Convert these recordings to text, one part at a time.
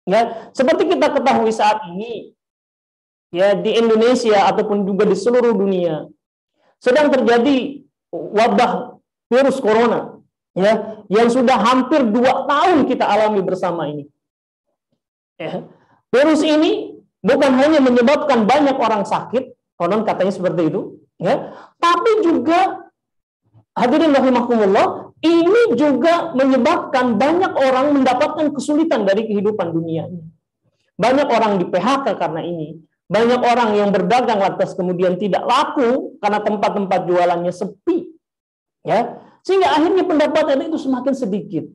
Ya, seperti kita ketahui saat ini, ya, di Indonesia ataupun juga di seluruh dunia sedang terjadi wabah virus corona, ya, yang sudah hampir 2 tahun kita alami bersama ini. Ya. Virus ini bukan hanya menyebabkan banyak orang sakit, konon katanya seperti itu, ya, tapi juga hadirin rahimakumullah, ini juga menyebabkan banyak orang mendapatkan kesulitan dari kehidupan dunia ini. Banyak orang di PHK karena ini. Banyak orang yang berdagang lantas kemudian tidak laku karena tempat-tempat jualannya sepi. Ya, sehingga akhirnya pendapatan itu semakin sedikit.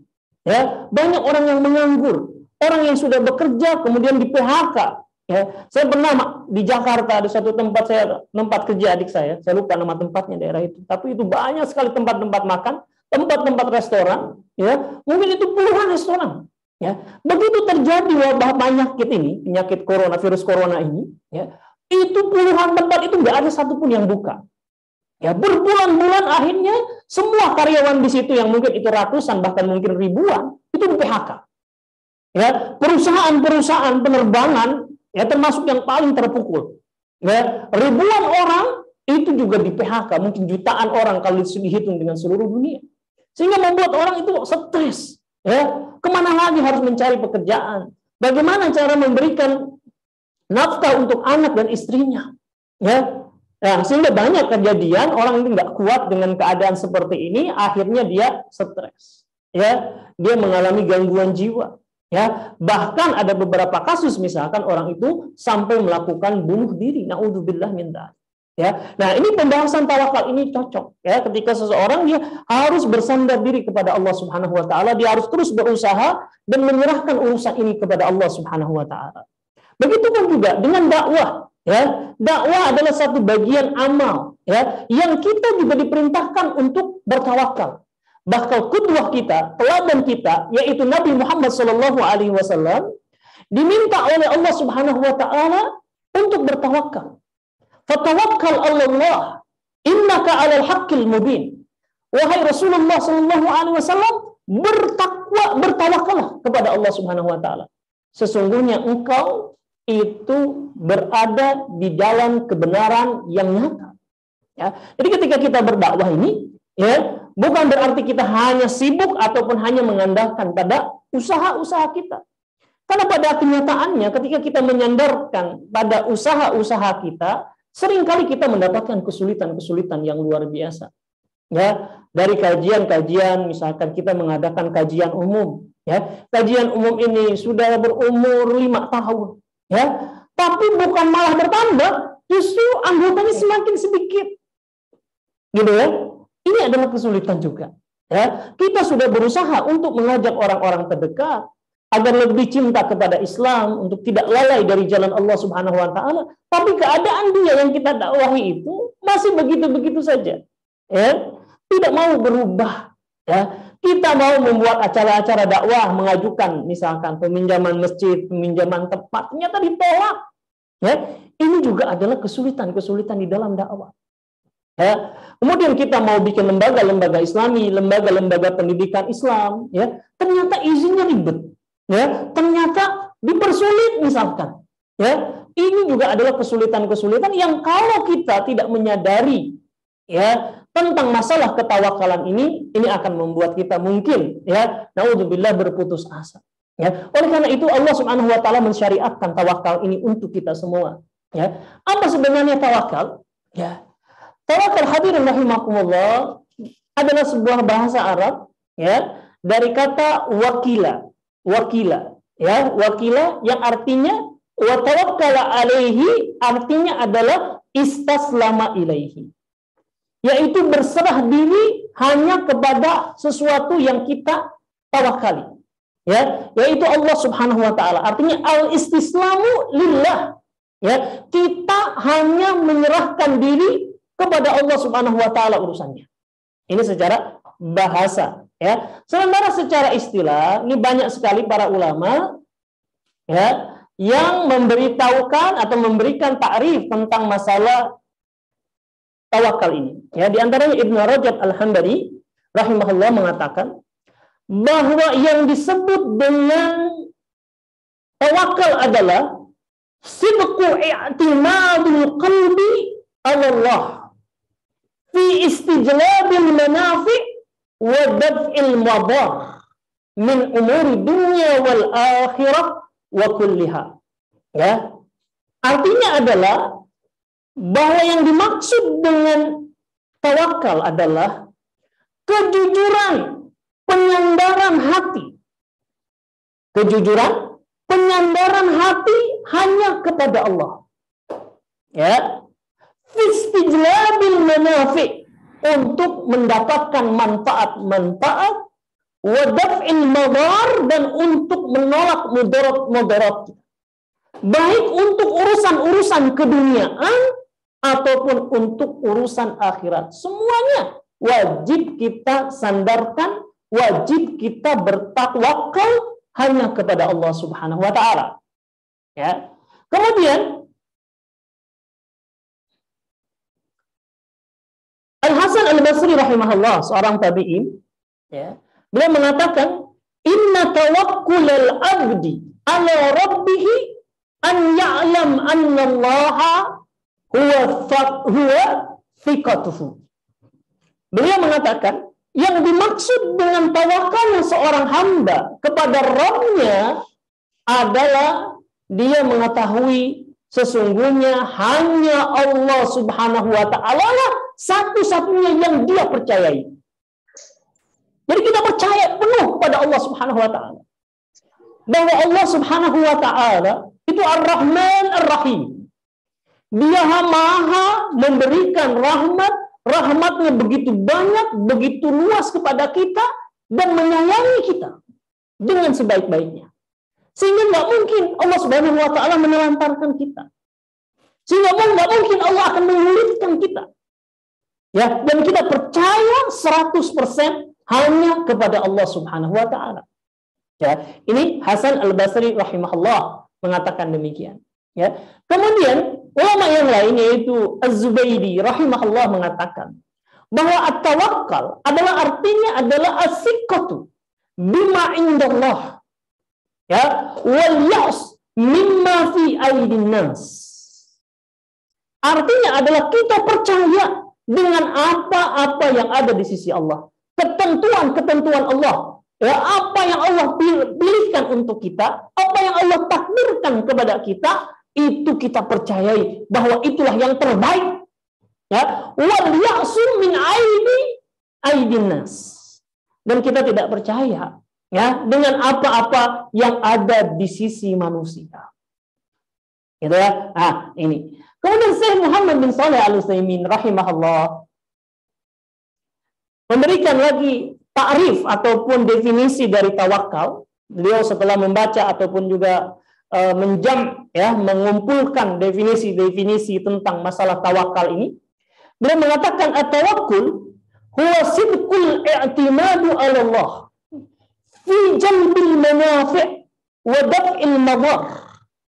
Ya, banyak orang yang menganggur, orang yang sudah bekerja kemudian di PHK. Ya, saya pernah di Jakarta ada satu tempat kerja adik saya lupa nama tempatnya daerah itu, tapi itu banyak sekali tempat-tempat makan, tempat-tempat restoran, ya, mungkin itu puluhan restoran. Ya, begitu terjadi wabah penyakit corona, virus corona ini, ya, itu puluhan tempat itu nggak ada satupun yang buka. Ya, berbulan-bulan akhirnya semua karyawan di situ yang mungkin itu ratusan bahkan mungkin ribuan itu di PHK. Ya, perusahaan-perusasahaan penerbangan, ya, termasuk yang paling terpukul. Ya, ribuan orang itu juga di PHK, mungkin jutaan orang kalau dihitung dengan seluruh dunia. Sehingga membuat orang itu stres. Ya, kemana lagi harus mencari pekerjaan? Bagaimana cara memberikan nafkah untuk anak dan istrinya? Ya, nah, sehingga banyak kejadian orang itu nggak kuat dengan keadaan seperti ini, akhirnya dia stres. Ya, dia mengalami gangguan jiwa. Ya, bahkan ada beberapa kasus misalkan orang itu sampai melakukan bunuh diri. Naudzubillah min dzalik. Ya, nah ini pembahasan tawakal ini cocok, ya, ketika seseorang dia harus bersandar diri kepada Allah Subhanahu Wa Taala, dia harus terus berusaha dan menyerahkan urusan ini kepada Allah Subhanahu Wa Taala. Begitupun juga dengan dakwah, ya, dakwah adalah satu bagian amal, ya, yang kita juga diperintahkan untuk bertawakal. Bahkan qudwah kita, teladan kita, yaitu Nabi Muhammad SAW, diminta oleh Allah Subhanahu Wa Taala untuk bertawakal. Fatawakkal Allah, innaka 'alal haqqil mubin. Wahai Rasulullah sallallahu alaihi wasallam, bertawakallah kepada Allah Subhanahu wa taala. Sesungguhnya engkau itu berada di dalam kebenaran yang nyata. Ya. Jadi ketika kita berdakwah ini, ya, bukan berarti kita hanya sibuk ataupun hanya mengandalkan pada usaha-usaha kita. Karena pada kenyataannya ketika kita menyandarkan pada usaha-usaha kita, seringkali kita mendapatkan kesulitan-kesulitan yang luar biasa. Ya, dari kajian-kajian, misalkan kita mengadakan kajian umum, ya. Kajian umum ini sudah berumur 5 tahun, ya. Tapi bukan malah bertambah, justru anggotanya semakin sedikit. Gitu ya. Ini adalah kesulitan juga, ya. Kita sudah berusaha untuk mengajak orang-orang terdekat agar lebih cinta kepada Islam, untuk tidak lalai dari jalan Allah Subhanahu wa taala, tapi keadaan dia yang kita dakwahi itu masih begitu-begitu saja. Ya, tidak mau berubah, ya. Kita mau membuat acara-acara dakwah, mengajukan misalkan peminjaman masjid, peminjaman tempat, ternyata ditolak. Ya, ini juga adalah kesulitan-kesulitan di dalam dakwah. Ya. Kemudian kita mau bikin lembaga-lembaga Islami, lembaga-lembaga pendidikan Islam, ya, ternyata izinnya ribet. Ya, ternyata dipersulit misalkan. Ya, ini juga adalah kesulitan-kesulitan yang kalau kita tidak menyadari, ya, tentang masalah ketawakalan ini akan membuat kita mungkin, ya, naudzubillah, berputus asa. Ya, oleh karena itu Allah Subhanahu wa taala mensyariatkan tawakal ini untuk kita semua. Ya, apa sebenarnya tawakal? Ya, tawakal hadirin rahimakumullah adalah sebuah bahasa Arab, ya, dari kata wakila. Wakila, ya, wakila yang artinya wa tawakkala alaihi, artinya adalah istaslama ilaihi, yaitu berserah diri hanya kepada sesuatu yang kita tawakali, ya, yaitu Allah Subhanahu wa taala. Artinya al istislamu lillah, ya, kita hanya menyerahkan diri kepada Allah Subhanahu wa taala urusannya. Ini secara bahasa, ya. Sementara secara istilah, ini banyak sekali para ulama, ya, yang memberitahukan atau memberikan takrif tentang masalah tawakal ini. Ya, di antaranya Ibnu Rajab Al-Hambali rahimahullah mengatakan bahwa yang disebut dengan Tawakal adalah sidqu i'timadul qalbi ala Allah fi istijlabil manafi' wa daf'il madar min umuri dunya wal akhirah wa kulliha. Ya. Artinya adalah bahwa yang dimaksud dengan tawakal adalah kejujuran, penyandaran hati. Kejujuran, penyandaran hati hanya kepada Allah. Ya. Fistijlabil manafi', untuk mendapatkan manfaat-manfaat, wa daf'il madar, dan untuk menolak mudarat-mudarat. Baik untuk urusan-urusan keduniaan ataupun untuk urusan akhirat. Semuanya wajib kita sandarkan, wajib kita bertakwakal hanya kepada Allah Subhanahu wa taala. Ya. Kemudian Al-Hasan Al-Basri rahimahullah, seorang tabi'in, ya, beliau mengatakan, inna tawakkul al-abdi ala rabbih an ya'lam anna Allah huwa thiqatuhu. Beliau mengatakan, yang dimaksud dengan tawakalnya seorang hamba kepada Rabb-nya adalah dia mengetahui sesungguhnya hanya Allah Subhanahu wa taala lah satu-satunya yang dia percayai. Jadi kita percaya penuh pada Allah Subhanahu wa taala. Bahwa Allah Subhanahu wa taala itu Ar-Rahman Ar-Rahim. Dia maha memberikan rahmat, rahmatnya begitu banyak, begitu luas kepada kita dan menyayangi kita dengan sebaik-baiknya. Sehingga nggak mungkin Allah Subhanahu wa taala menelantarkan kita. Sehingga nggak mungkin Allah akan menyulitkan kita. Ya, dan kita percaya 100% hanya kepada Allah Subhanahu wa taala. Ya, ini Hasan Al-Basri rahimahullah mengatakan demikian. Ya. Kemudian ulama yang lain yaitu Az-Zubaydi rahimahullah mengatakan bahwa at-tawakkal adalah artinya adalah as-siqatu bima indallah. Ya, wal ya's mimma fi aydin nas. Artinya adalah kita percaya dengan apa-apa yang ada di sisi Allah, ketentuan-ketentuan Allah, ya, apa yang Allah pilihkan untuk kita, apa yang Allah takdirkan kepada kita, itu kita percayai bahwa itulah yang terbaik. Ya, wal ya'su min aydin nas. Dan kita tidak percaya ya dengan apa-apa yang ada di sisi manusia. Gitu ya. Nah, ini. Kemudian Syekh Muhammad bin Shalih Al-Utsaimin rahimahullah memberikan lagi ta'rif ataupun definisi dari tawakal. Beliau setelah membaca ataupun juga mengumpulkan definisi-definisi tentang masalah tawakal ini, beliau mengatakan at-tawakkul huwa sidqul i'timadu 'ala Allah fi jalbil manafi' wa daf'il madar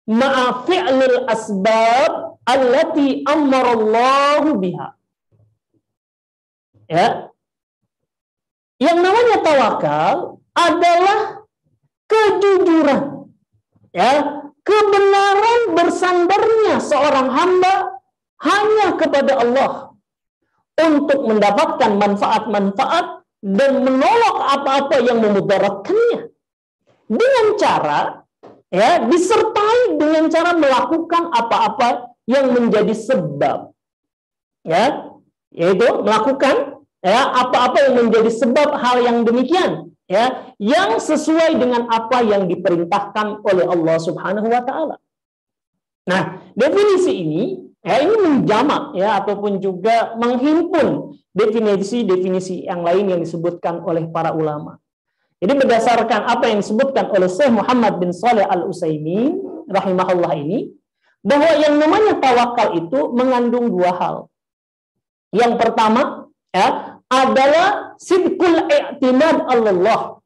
ma'a fi'lil asbab allati amarallahu biha. Ya. Yang namanya tawakal adalah kejujuran, ya, kebenaran bersandarnya seorang hamba hanya kepada Allah untuk mendapatkan manfaat-manfaat dan menolak apa-apa yang memudaratkannya dengan cara, ya, disertai dengan cara melakukan apa-apa yang menjadi sebab, ya, yaitu melakukan ya apa-apa yang menjadi sebab hal yang demikian, ya, yang sesuai dengan apa yang diperintahkan oleh Allah Subhanahu wa taala. Nah, definisi ini ya ini menjamak ya ataupun juga menghimpun definisi-definisi yang lain yang disebutkan oleh para ulama. Jadi berdasarkan apa yang disebutkan oleh Syekh Muhammad bin Shalih Al-Utsaimin rahimahullah ini, bahwa yang namanya tawakal itu mengandung dua hal. Yang pertama ya adalah sidqul i'timad Allah,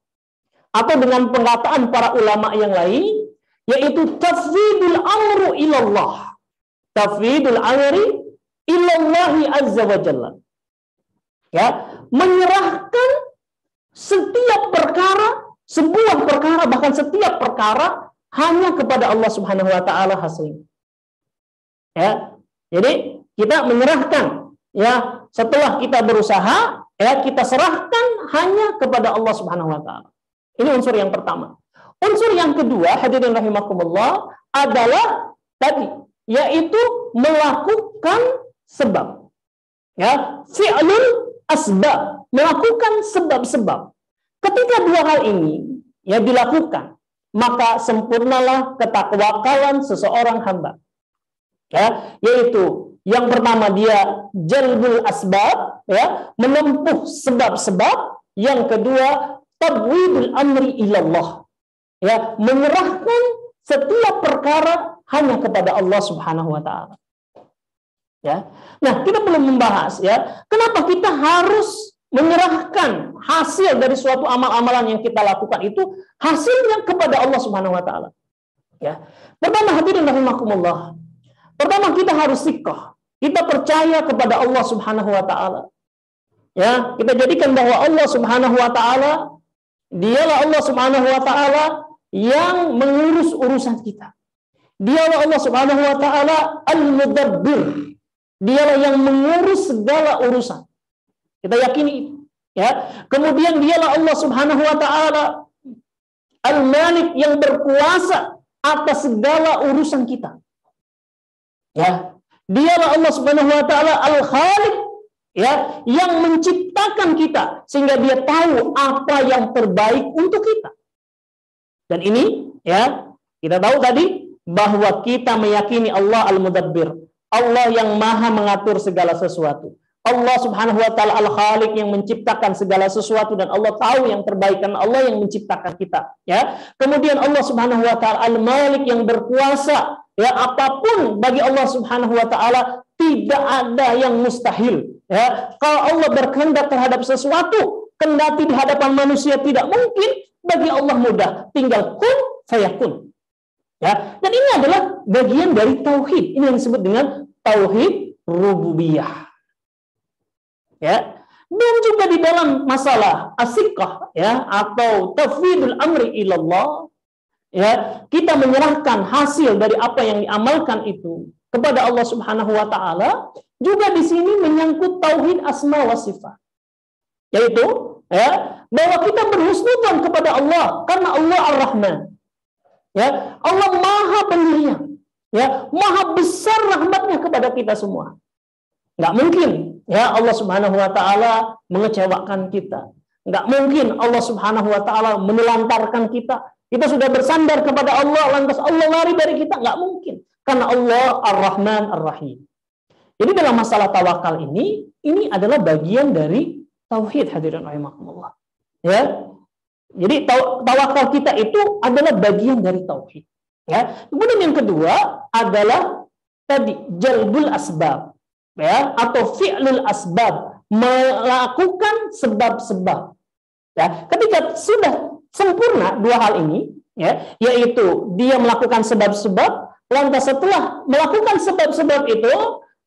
atau dengan pengataan para ulama yang lain yaitu tafwidul amru ilallah. Tafwidul amri ilallahi azza wa jalla. Ya, menyerahkan setiap perkara, sebuah perkara, bahkan setiap perkara hanya kepada Allah Subhanahu wa taala hasilnya. Ya. Jadi kita menyerahkan, ya, setelah kita berusaha, ya, kita serahkan hanya kepada Allah Subhanahu wa taala. Ini unsur yang pertama. Unsur yang kedua, hadirin rahimakumullah, adalah tadi, yaitu melakukan sebab. Ya, fi'lul asbab, melakukan sebab-sebab. Ketika dua hal ini ya dilakukan, maka sempurnalah ketakwakalan seseorang hamba. Ya, yaitu yang pertama dia jalbul asbab, ya, menempuh sebab-sebab. Yang kedua tabwidul amri ilallah, ya, menyerahkan setiap perkara hanya kepada Allah Subhanahu wa taala. Ya. Nah, kita belum membahas, ya, kenapa kita harus menyerahkan hasil dari suatu amal-amalan yang kita lakukan itu hasilnya kepada Allah Subhanahu wa taala. Ya. Pertama, hadirin rahimakumullah. Pertama, kita harus siqah. Kita percaya kepada Allah Subhanahu wa taala. Ya, kita jadikan bahwa Allah Subhanahu wa taala dialah Allah Subhanahu wa taala yang mengurus urusan kita. Dialah Allah Subhanahu wa taala al-mudabbir. Dialah yang mengurus segala urusan. Kita yakini itu, ya. Kemudian dialah Allah Subhanahu wa taala al-Malik yang berkuasa atas segala urusan kita. Ya. Dialah Allah Subhanahu wa taala al-Khaliq, ya, yang menciptakan kita sehingga dia tahu apa yang terbaik untuk kita. Dan ini, ya, kita tahu tadi bahwa kita meyakini Allah al-Mudabbir, Allah yang maha mengatur segala sesuatu. Allah Subhanahu wa taala al-Khaliq yang menciptakan segala sesuatu, dan Allah tahu yang terbaik karena Allah yang menciptakan kita, ya. Kemudian Allah Subhanahu wa taala al-Malik yang berkuasa, ya, apapun bagi Allah Subhanahu wa taala tidak ada yang mustahil, ya. Kalau Allah berkehendak terhadap sesuatu, kendati di hadapan manusia tidak mungkin, bagi Allah mudah, tinggal kun fayakun. Ya, dan ini adalah bagian dari tauhid. Ini yang disebut dengan tauhid rububiyah. Ya, dan juga di dalam masalah as-siqah, ya, atau tafwidul amri ilallah, ya, kita menyerahkan hasil dari apa yang diamalkan itu kepada Allah Subhanahu wa taala. Juga di sini menyangkut tauhid asma wa sifat, yaitu, ya, bahwa kita berhusnudzon kepada Allah karena Allah Ar-Rahman. Ya, Allah Maha Penyayang, ya, Maha besar rahmatnya kepada kita semua. Nggak mungkin, ya, Allah Subhanahu wa taala mengecewakan kita. Nggak mungkin Allah Subhanahu wa taala menelantarkan kita. Kita sudah bersandar kepada Allah, lantas Allah lari dari kita. Nggak mungkin. Karena Allah Ar-Rahman Ar-Rahim. Jadi dalam masalah tawakal ini adalah bagian dari tauhid, hadirin rahimakumullah. Ya. Jadi tawakal kita itu adalah bagian dari tauhid. Ya. Kemudian yang kedua adalah tadi jalbul asbab, ya, atau fi'lul asbab, melakukan sebab-sebab. Ya, ketika sudah sempurna dua hal ini, ya, yaitu dia melakukan sebab-sebab, lantas setelah melakukan sebab-sebab itu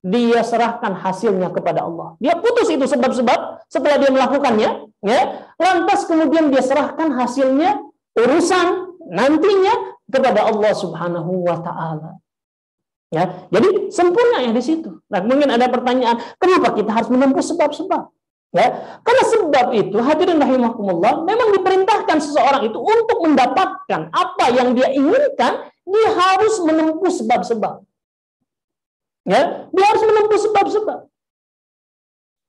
dia serahkan hasilnya kepada Allah. Dia putus itu sebab-sebab setelah dia melakukannya, ya, lantas kemudian dia serahkan hasilnya, urusan nantinya kepada Allah Subhanahu wa taala. Ya, jadi sempurna ya di situ. Nah, mungkin ada pertanyaan, kenapa kita harus menempuh sebab-sebab? Ya, karena sebab itu, hadirin rahimakumullah, memang diperintahkan seseorang itu untuk mendapatkan apa yang dia inginkan, dia harus menempuh sebab-sebab. Ya, dia harus menempuh sebab-sebab.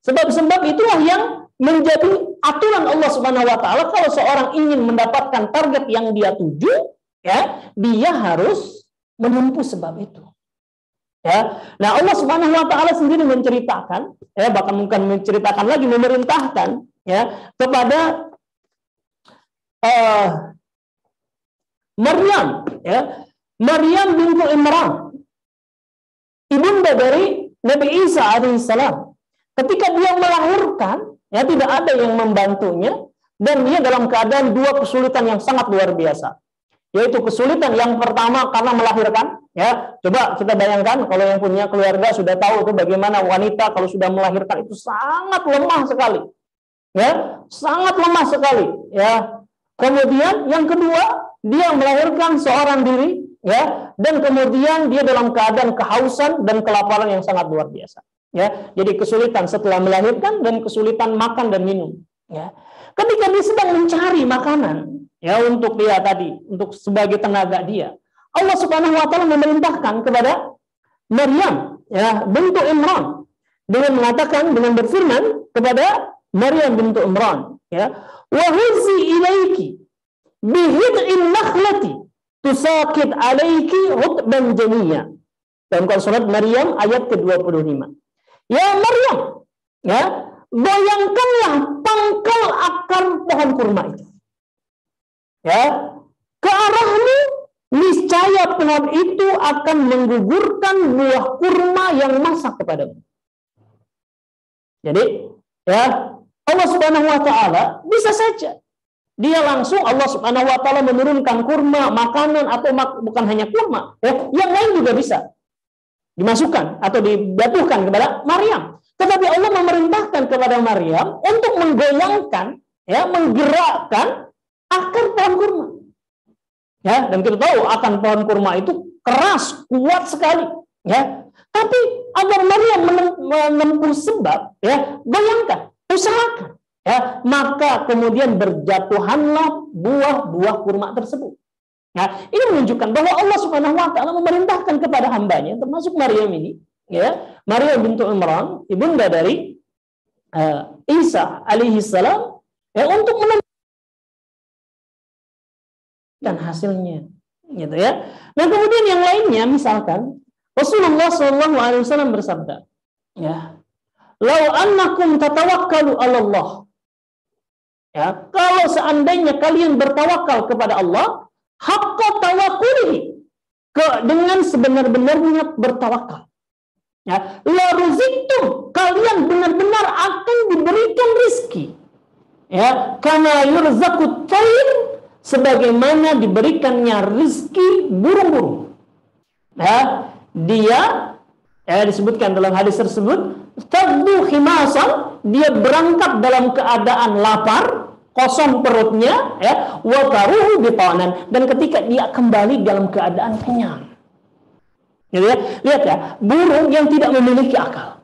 Sebab-sebab itulah yang menjadi aturan Allah Subhanahu wa taala. Kalau seorang ingin mendapatkan target yang dia tuju, ya, dia harus menempuh sebab itu. Ya, nah Allah Subhanahu wa taala sendiri menceritakan, ya, bahkan bukan menceritakan lagi, memerintahkan, ya, kepada Maryam, ya, Maryam bintu Imran, ibunda dari Nabi Isa alaihissalam. Ketika dia melahirkan, ya, tidak ada yang membantunya, dan dia dalam keadaan dua kesulitan yang sangat luar biasa. Yaitu kesulitan yang pertama karena melahirkan, ya. Coba kita bayangkan kalau yang punya keluarga sudah tahu itu bagaimana wanita kalau sudah melahirkan itu sangat lemah sekali. Ya, sangat lemah sekali, ya. Kemudian yang kedua, dia melahirkan seorang diri, ya, dan kemudian dia dalam keadaan kehausan dan kelaparan yang sangat luar biasa. Ya, jadi kesulitan setelah melahirkan dan kesulitan makan dan minum. Ya, ketika dia sedang mencari makanan, ya, untuk dia tadi, untuk sebagai tenaga dia, Allah Subhanahu Wa Taala memerintahkan kepada Maryam, ya, bintu Imran, dengan mengatakan, dengan berfirman kepada Maryam bintu Imran, ya, wa huzi ilaiki bihid'in nakhlati tusaqit alaiki rutban janiyya. Dalam surat Maryam ayat ke-25. Ya Maryam, ya, goyangkanlah pangkal akar pohon kurma itu, ya, ke arahmu, niscaya pohon itu akan menggugurkan buah kurma yang masak kepadamu. Jadi, ya, Allah Subhanahu Wa Taala bisa saja dia langsung, Allah Subhanahu Wa Taala menurunkan kurma, makanan, atau bukan hanya kurma, ya, yang lain juga bisa dimasukkan atau dijatuhkan kepada Maryam. Tetapi Allah memerintahkan kepada Maryam untuk menggoyangkan, ya, menggerakkan akar pohon kurma. Ya, dan kita tahu akar pohon kurma itu keras, kuat sekali, ya. Tapi agar Maryam menempuh sebab, ya, bayangkan, usahakan, ya, maka kemudian berjatuhanlah buah-buah kurma tersebut. Nah, ini menunjukkan bahwa Allah Subhanahu Wa Taala memerintahkan kepada hambanya, termasuk Maryam ini, ya, Maryam bintu Imran, ibunda dari Isa alaihi salam, ya, untuk dan hasilnya, gitu ya. Nah, kemudian yang lainnya, misalkan Rasulullah SAW bersabda, ya, "Lau annakum tatawakkalu 'ala Allah." Ya, kalau seandainya kalian bertawakal kepada Allah, haqqa tawakkulihi, dengan sebenar-benarnya bertawakal. Ya, la ruziktum, kalian benar-benar akan diberikan rizki. Ya, kama yurzaqut tayr, sebagaimana diberikannya rizki burung-burung. Ya, dia, ya, disebutkan dalam hadis tersebut, taddu khimasan, dia berangkat dalam keadaan lapar, kosong perutnya, ya, wa taruhu bitanan, dan ketika dia kembali dalam keadaan kenyang. Gitu ya. Lihat ya, burung yang tidak memiliki akal,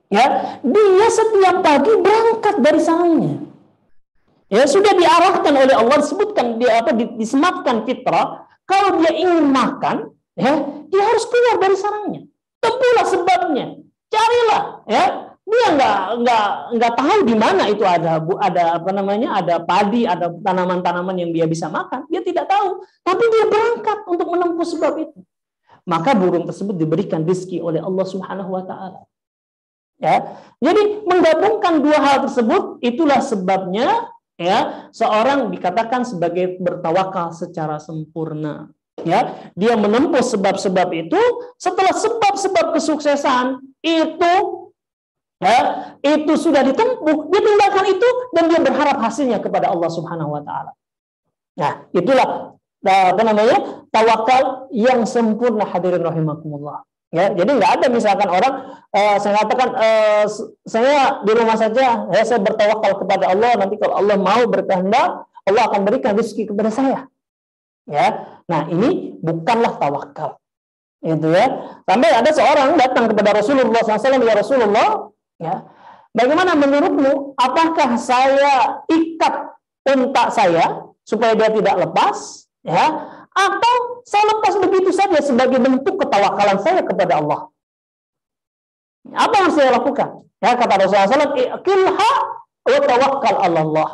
ya, dia setiap pagi berangkat dari sarangnya. Ya, sudah diarahkan oleh Allah, disebutkan dia disematkan fitrah, kalau dia ingin makan, ya, dia harus keluar dari sarangnya. Tempuhlah sebabnya, carilah, ya. Dia nggak tahu di mana itu ada ada padi, ada tanaman-tanaman yang dia bisa makan. Dia tidak tahu, tapi dia berangkat untuk menempuh sebab itu. Maka burung tersebut diberikan rezeki oleh Allah Subhanahu Wa Taala. Ya, jadi menggabungkan dua hal tersebut, itulah sebabnya, ya, seorang dikatakan sebagai bertawakal secara sempurna. Ya, dia menempuh sebab-sebab itu. Setelah sebab-sebab kesuksesan itu, ya, itu sudah ditempuh, dia tinggalkan itu dan dia berharap hasilnya kepada Allah Subhanahu Wa Taala. Nah, itulah tawakal yang sempurna, hadirin rahimakumullah. Ya, jadi nggak ada misalkan orang saya katakan saya di rumah saja, ya, saya bertawakal kepada Allah, nanti kalau Allah mau berkehendak, Allah akan berikan rezeki kepada saya. Ya, nah ini bukanlah tawakal. Itu ya. Sampai ada seorang datang kepada Rasulullah SAW, ya Rasulullah, ya, bagaimana menurutmu? Apakah saya ikat unta saya supaya dia tidak lepas, ya, atau saya lepas begitu saja sebagai bentuk ketawakalan saya kepada Allah? Apa yang saya lakukan? Ya, kata Rasulullah SAW, "Iqilha wa tawakkal 'ala Allah."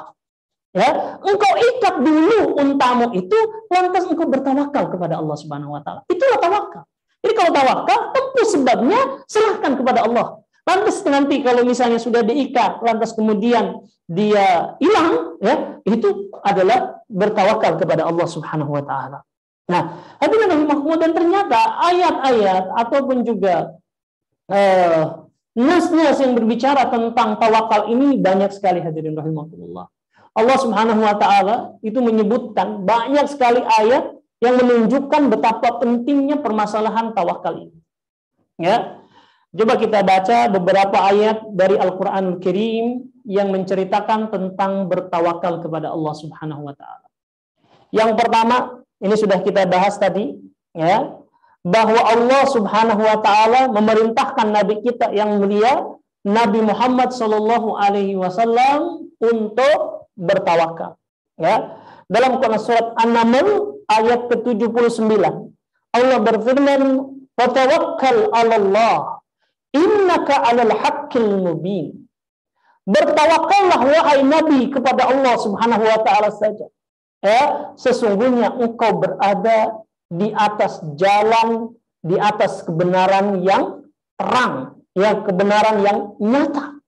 Ya, engkau ikat dulu untamu itu, lantas engkau bertawakal kepada Allah Subhanahu Wa Taala. Itulah tawakal. Jadi kalau tawakal, tempuh sebabnya, serahkan kepada Allah. Lantas nanti kalau misalnya sudah diikat, lantas kemudian dia hilang, ya, itu adalah bertawakal kepada Allah Subhanahu Wa Taala. Nah, hadirin rahimahumullah, dan ternyata ayat-ayat ataupun juga nas-nas yang berbicara tentang tawakal ini banyak sekali, hadirin rahimahumullah. Allah Subhanahu Wa Taala itu menyebutkan banyak sekali ayat yang menunjukkan betapa pentingnya permasalahan tawakal ini. Ya, coba kita baca beberapa ayat dari Al-Quran Al-Karim yang menceritakan tentang bertawakal kepada Allah Subhanahu Wa Taala. Yang pertama, ini sudah kita bahas tadi, ya, bahwa Allah Subhanahu wa taala memerintahkan nabi kita yang mulia Nabi Muhammad sallallahu alaihi wasallam untuk bertawakal. Ya. Dalam Quran surat An-Naml ayat ke-79, Allah berfirman, "Wa tawakkal 'alallah, innaka 'alal haqqil mubin." Bertawakallah wahai Nabi kepada Allah Subhanahu wa taala saja. Ya, sesungguhnya engkau berada di atas jalan, di atas kebenaran yang terang, ya, kebenaran yang nyata.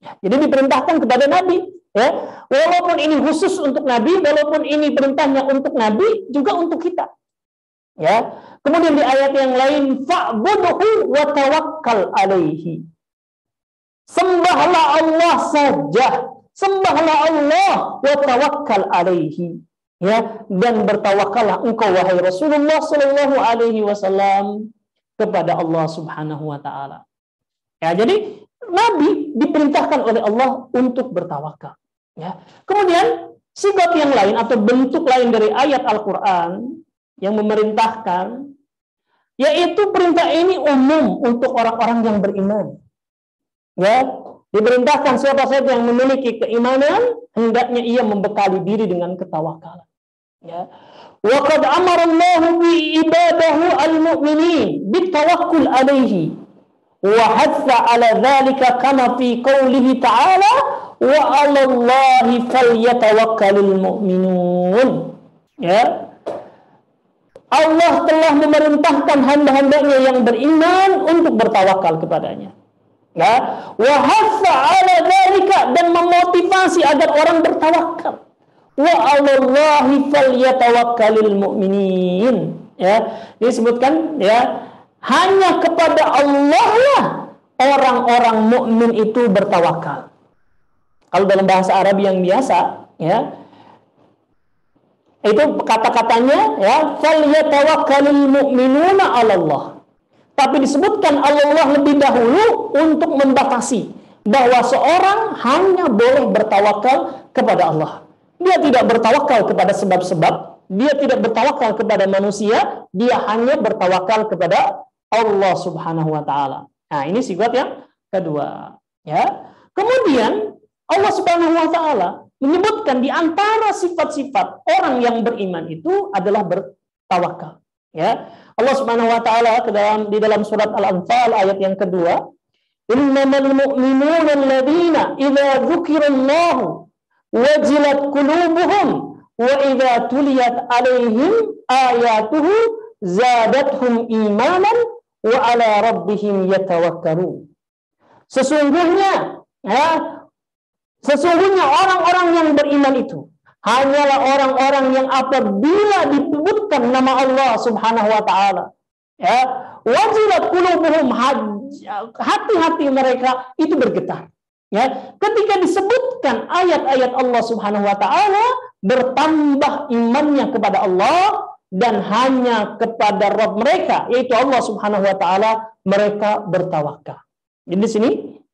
Ya, jadi diperintahkan kepada Nabi, ya, walaupun ini khusus untuk Nabi, walaupun ini perintahnya untuk Nabi, juga untuk kita. Ya, kemudian di ayat yang lain, fa'budhu wa tawakkal alaihi. Sembahlah Allah saja, sembahlah Allah wa tawakkal alaihi. Ya, dan bertawakallah engkau wahai Rasulullah sallallahu alaihi wasallam kepada Allah Subhanahu wa taala. Ya, jadi Nabi diperintahkan oleh Allah untuk bertawakal. Ya. Kemudian sifat yang lain atau bentuk lain dari ayat Al-Qur'an yang memerintahkan, yaitu perintah ini umum untuk orang-orang yang beriman. Ya, diperintahkan siapa saja yang memiliki keimanan hendaknya ia membekali diri dengan ketawakalan. Ya. Wa qad amara Allah bi ibadahu al-mu'minin bitawakkul alaihi wa hatha ala dzalika kama fi qoulihi ta'ala wa 'alallahi falyatawakkalul mu'minun. Ya. Allah telah memerintahkan hamba-hambanya yang beriman untuk bertawakal kepadanya. Ya, wa hatha ala dzalika, dan memotivasi agar orang bertawakal. Wa 'alallahi falyatawakkalul mu'minin. Ya, disebutkan, ya, hanya kepada Allah lah orang-orang mukmin itu bertawakal. Kalau dalam bahasa Arab yang biasa, ya, itu kata-katanya, ya, falyatawakkalul mu'minuna 'alallah. Tapi disebutkan Allah lebih dahulu untuk membatasi bahwa seorang hanya boleh bertawakal kepada Allah. Dia tidak bertawakal kepada sebab-sebab, dia tidak bertawakal kepada manusia, dia hanya bertawakal kepada Allah Subhanahu wa taala. Nah, ini sifat yang kedua, ya. Kemudian Allah Subhanahu wa taala menyebutkan di antara sifat-sifat orang yang beriman itu adalah bertawakal, ya. Allah Subhanahu wa taala di dalam surat Al-Anfal ayat yang kedua, innamal mu'minuna alladziina idza dzukirallahu wajilat qulubuhum wa idza tuliyat 'alaihim ayatuhu zadathum imanan wa 'ala rabbihim yatawakkalun. Sesungguhnya, ya, sesungguhnya orang-orang yang beriman itu hanyalah orang-orang yang apabila disebutkan nama Allah Subhanahu wa taala, ya, wajilat qulubuhum, hati-hati mereka itu bergetar. Ya, ketika disebutkan ayat-ayat Allah Subhanahu wa taala, bertambah imannya kepada Allah dan hanya kepada Rabb mereka, yaitu Allah Subhanahu wa taala, mereka bertawakal. Jadi di sini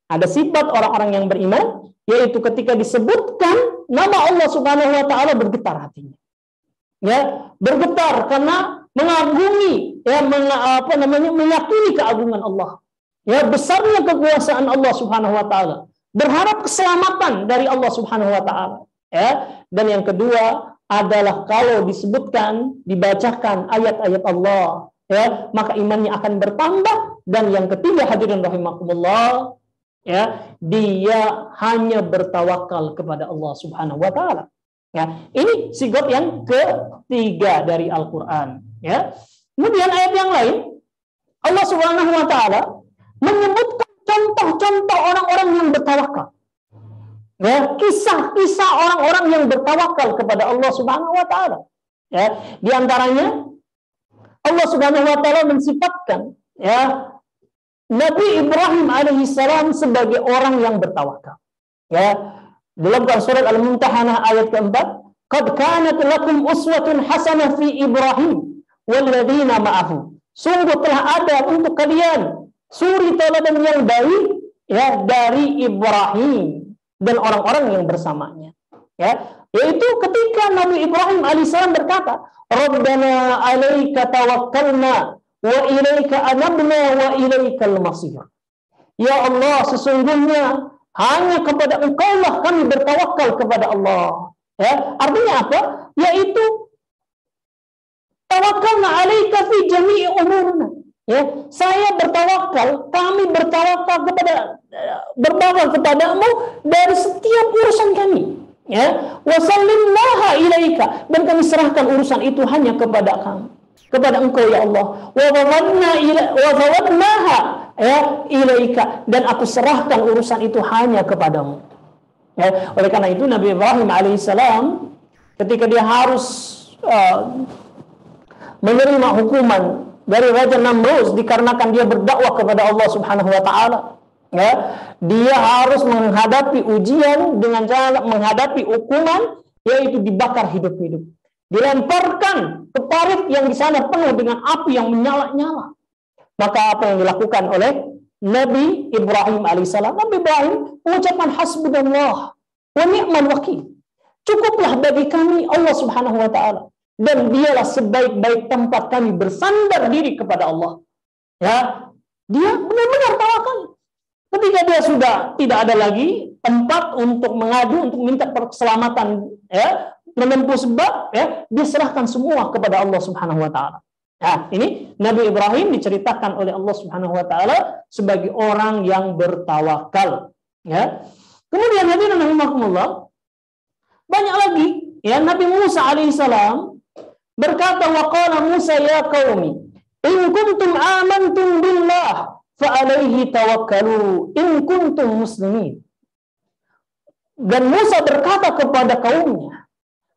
ada sifat orang-orang yang beriman, yaitu ketika disebutkan nama Allah Subhanahu wa taala bergetar hatinya. Ya, bergetar karena mengagumi, ya, meyakini keagungan Allah. Ya, besarnya kekuasaan Allah Subhanahu wa taala. Berharap keselamatan dari Allah Subhanahu wa taala. Ya, dan yang kedua adalah kalau disebutkan, dibacakan ayat-ayat Allah, ya, maka imannya akan bertambah. Dan yang ketiga, hadirin rahimakumullah, ya, dia hanya bertawakal kepada Allah Subhanahu wa taala. Ya, ini sifat yang ketiga dari Al-Qur'an, ya. Kemudian ayat yang lain, Allah Subhanahu wa taala menyebutkan contoh-contoh orang-orang yang bertawakal. Ya, kisah-kisah orang-orang yang bertawakal kepada Allah Subhanahu wa taala. Ya, di antaranya Allah Subhanahu wa taala mensifatkan, ya, Nabi Ibrahim alaihissalam sebagai orang yang bertawakal. Ya, dalam surat Al-Mumtahanah ayat keempat, qad kanat lakum uswatun hasanah fi Ibrahim walladzina ma'ahu. Sungguh telah ada untuk kalian suri teladan yang baik, ya, dari Ibrahim dan orang-orang yang bersamanya. Ya, Yaitu ketika Nabi Ibrahim alaihissalam berkata, Rabbana alaika tawakkalna wa ilaika anabna wa ilaikal masir. Ya Allah, sesungguhnya hanya kepada Engkau lah kami bertawakal kepada Allah. Ya, artinya apa? Yaitu tawakkalna alaika fi jami'i umurina. Ya, saya bertawakal, kami bertawakal kepadamu dari setiap urusan kami. Ya, wasallimnaha ilaika, dan kami serahkan urusan itu hanya kepada kamu, kepada Engkau ya Allah. Wa fawadnaha ya ilaika, dan aku serahkan urusan itu hanya kepadamu. Ya, oleh karena itu Nabi Ibrahim alaihissalam ketika dia harus menerima hukuman dari Raja Namrud dikarenakan dia berdakwah kepada Allah Subhanahu wa taala, ya, dia harus menghadapi ujian dengan cara menghadapi hukuman, yaitu dibakar hidup-hidup, dilemparkan ke parit yang di sana penuh dengan api yang menyala-nyala. Maka apa yang dilakukan oleh Nabi Ibrahim alaihissalam? Nabi Ibrahim mengucapkan hasbunallah wa ni'mal wakil. Cukuplah bagi kami Allah Subhanahu wa taala, dan dialah sebaik-baik tempat kami bersandar diri kepada Allah. Ya, dia benar-benar tawakal. Ketika dia sudah tidak ada lagi tempat untuk mengadu, untuk minta keselamatan, ya, menempuh sebab, ya, dia serahkan semua kepada Allah Subhanahu wa taala. Nah, ini Nabi Ibrahim diceritakan oleh Allah Subhanahu wa taala sebagai orang yang bertawakal, ya. Kemudian hadirin rahimakumullah, banyak lagi, ya, Nabi Musa alaihissalam berkata, wa qala Musa ya qaumi in kuntum amantum billah fa alaihi tawakkalu in kuntum muslimin. Dan Musa berkata kepada kaumnya,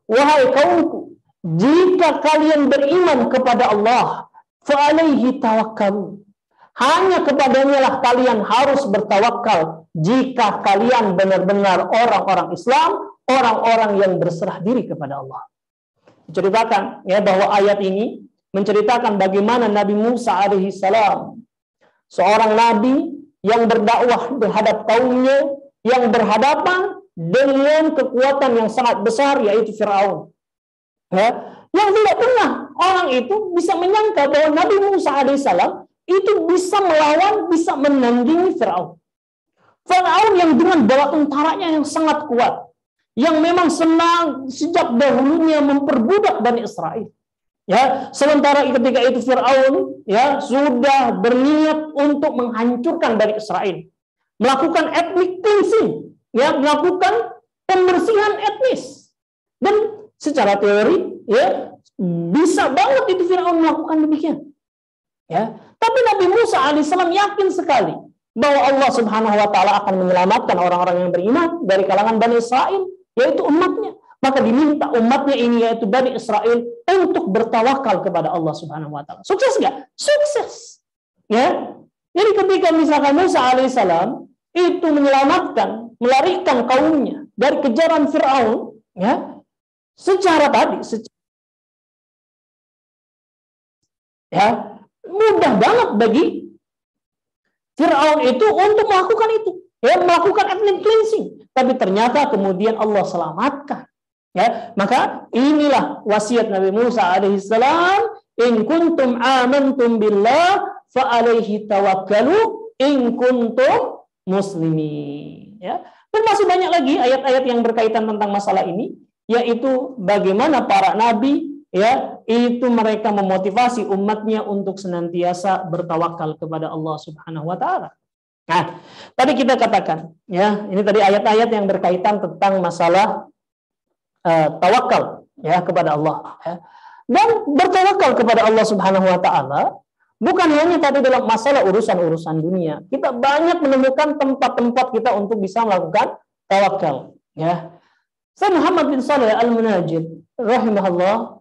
wahai kaumku, jika kalian beriman kepada Allah, fa alaihi tawakkalu, hanya kepadanya lah kalian harus bertawakal jika kalian benar-benar orang-orang Islam, orang-orang yang berserah diri kepada Allah. Diceritakan, ya, bahwa ayat ini menceritakan bagaimana Nabi Musa alaihissalam, seorang nabi yang berdakwah terhadap kaumnya yang berhadapan dengan kekuatan yang sangat besar, yaitu Firaun. Ya, yang tidak pernah orang itu bisa menyangka bahwa Nabi Musa alaihissalam itu bisa melawan, bisa menandingi Firaun. Firaun yang dengan bala tentaranya yang sangat kuat, yang memang senang sejak dahulunya memperbudak Bani Israel. Ya, sementara ketika itu Firaun, ya, sudah berniat untuk menghancurkan Bani Israel, melakukan ethnic cleansing, ya, melakukan pembersihan etnis. Dan secara teori, ya, bisa banget itu Firaun melakukan demikian. Ya, tapi Nabi Musa alaihissalam yakin sekali bahwa Allah Subhanahu wa taala akan menyelamatkan orang-orang yang beriman dari kalangan Bani Israel, yaitu umatnya. Maka diminta umatnya ini, yaitu Bani Israel, untuk bertawakal kepada Allah Subhanahu wa taala. Sukses nggak? Sukses. Ya. Jadi ketika misalkan Musa alaihissalam itu menyelamatkan, melarikan kaumnya dari kejaran Firaun, ya, ya, mudah banget bagi Firaun itu untuk melakukan itu, ya, melakukan ethnic cleansing. Tapi ternyata kemudian Allah selamatkan. Ya, maka inilah wasiat Nabi Musa alaihissalam, in kuntum amantum billah fa alaihi tawakkalu in kuntum muslimin. Ya, dan masih banyak lagi ayat-ayat yang berkaitan tentang masalah ini, yaitu bagaimana para nabi, ya, itu mereka memotivasi umatnya untuk senantiasa bertawakal kepada Allah Subhanahu wa taala. Nah, tadi kita katakan, ya, ini tadi ayat-ayat yang berkaitan tentang masalah tawakal, ya, kepada Allah, ya. Dan bertawakal kepada Allah Subhanahu wa taala bukan hanya tadi dalam masalah urusan-urusan dunia. Kita banyak menemukan tempat-tempat kita untuk bisa melakukan tawakal, ya. Sayyid Muhammad bin Shalih Al-Munajjid rahimahullah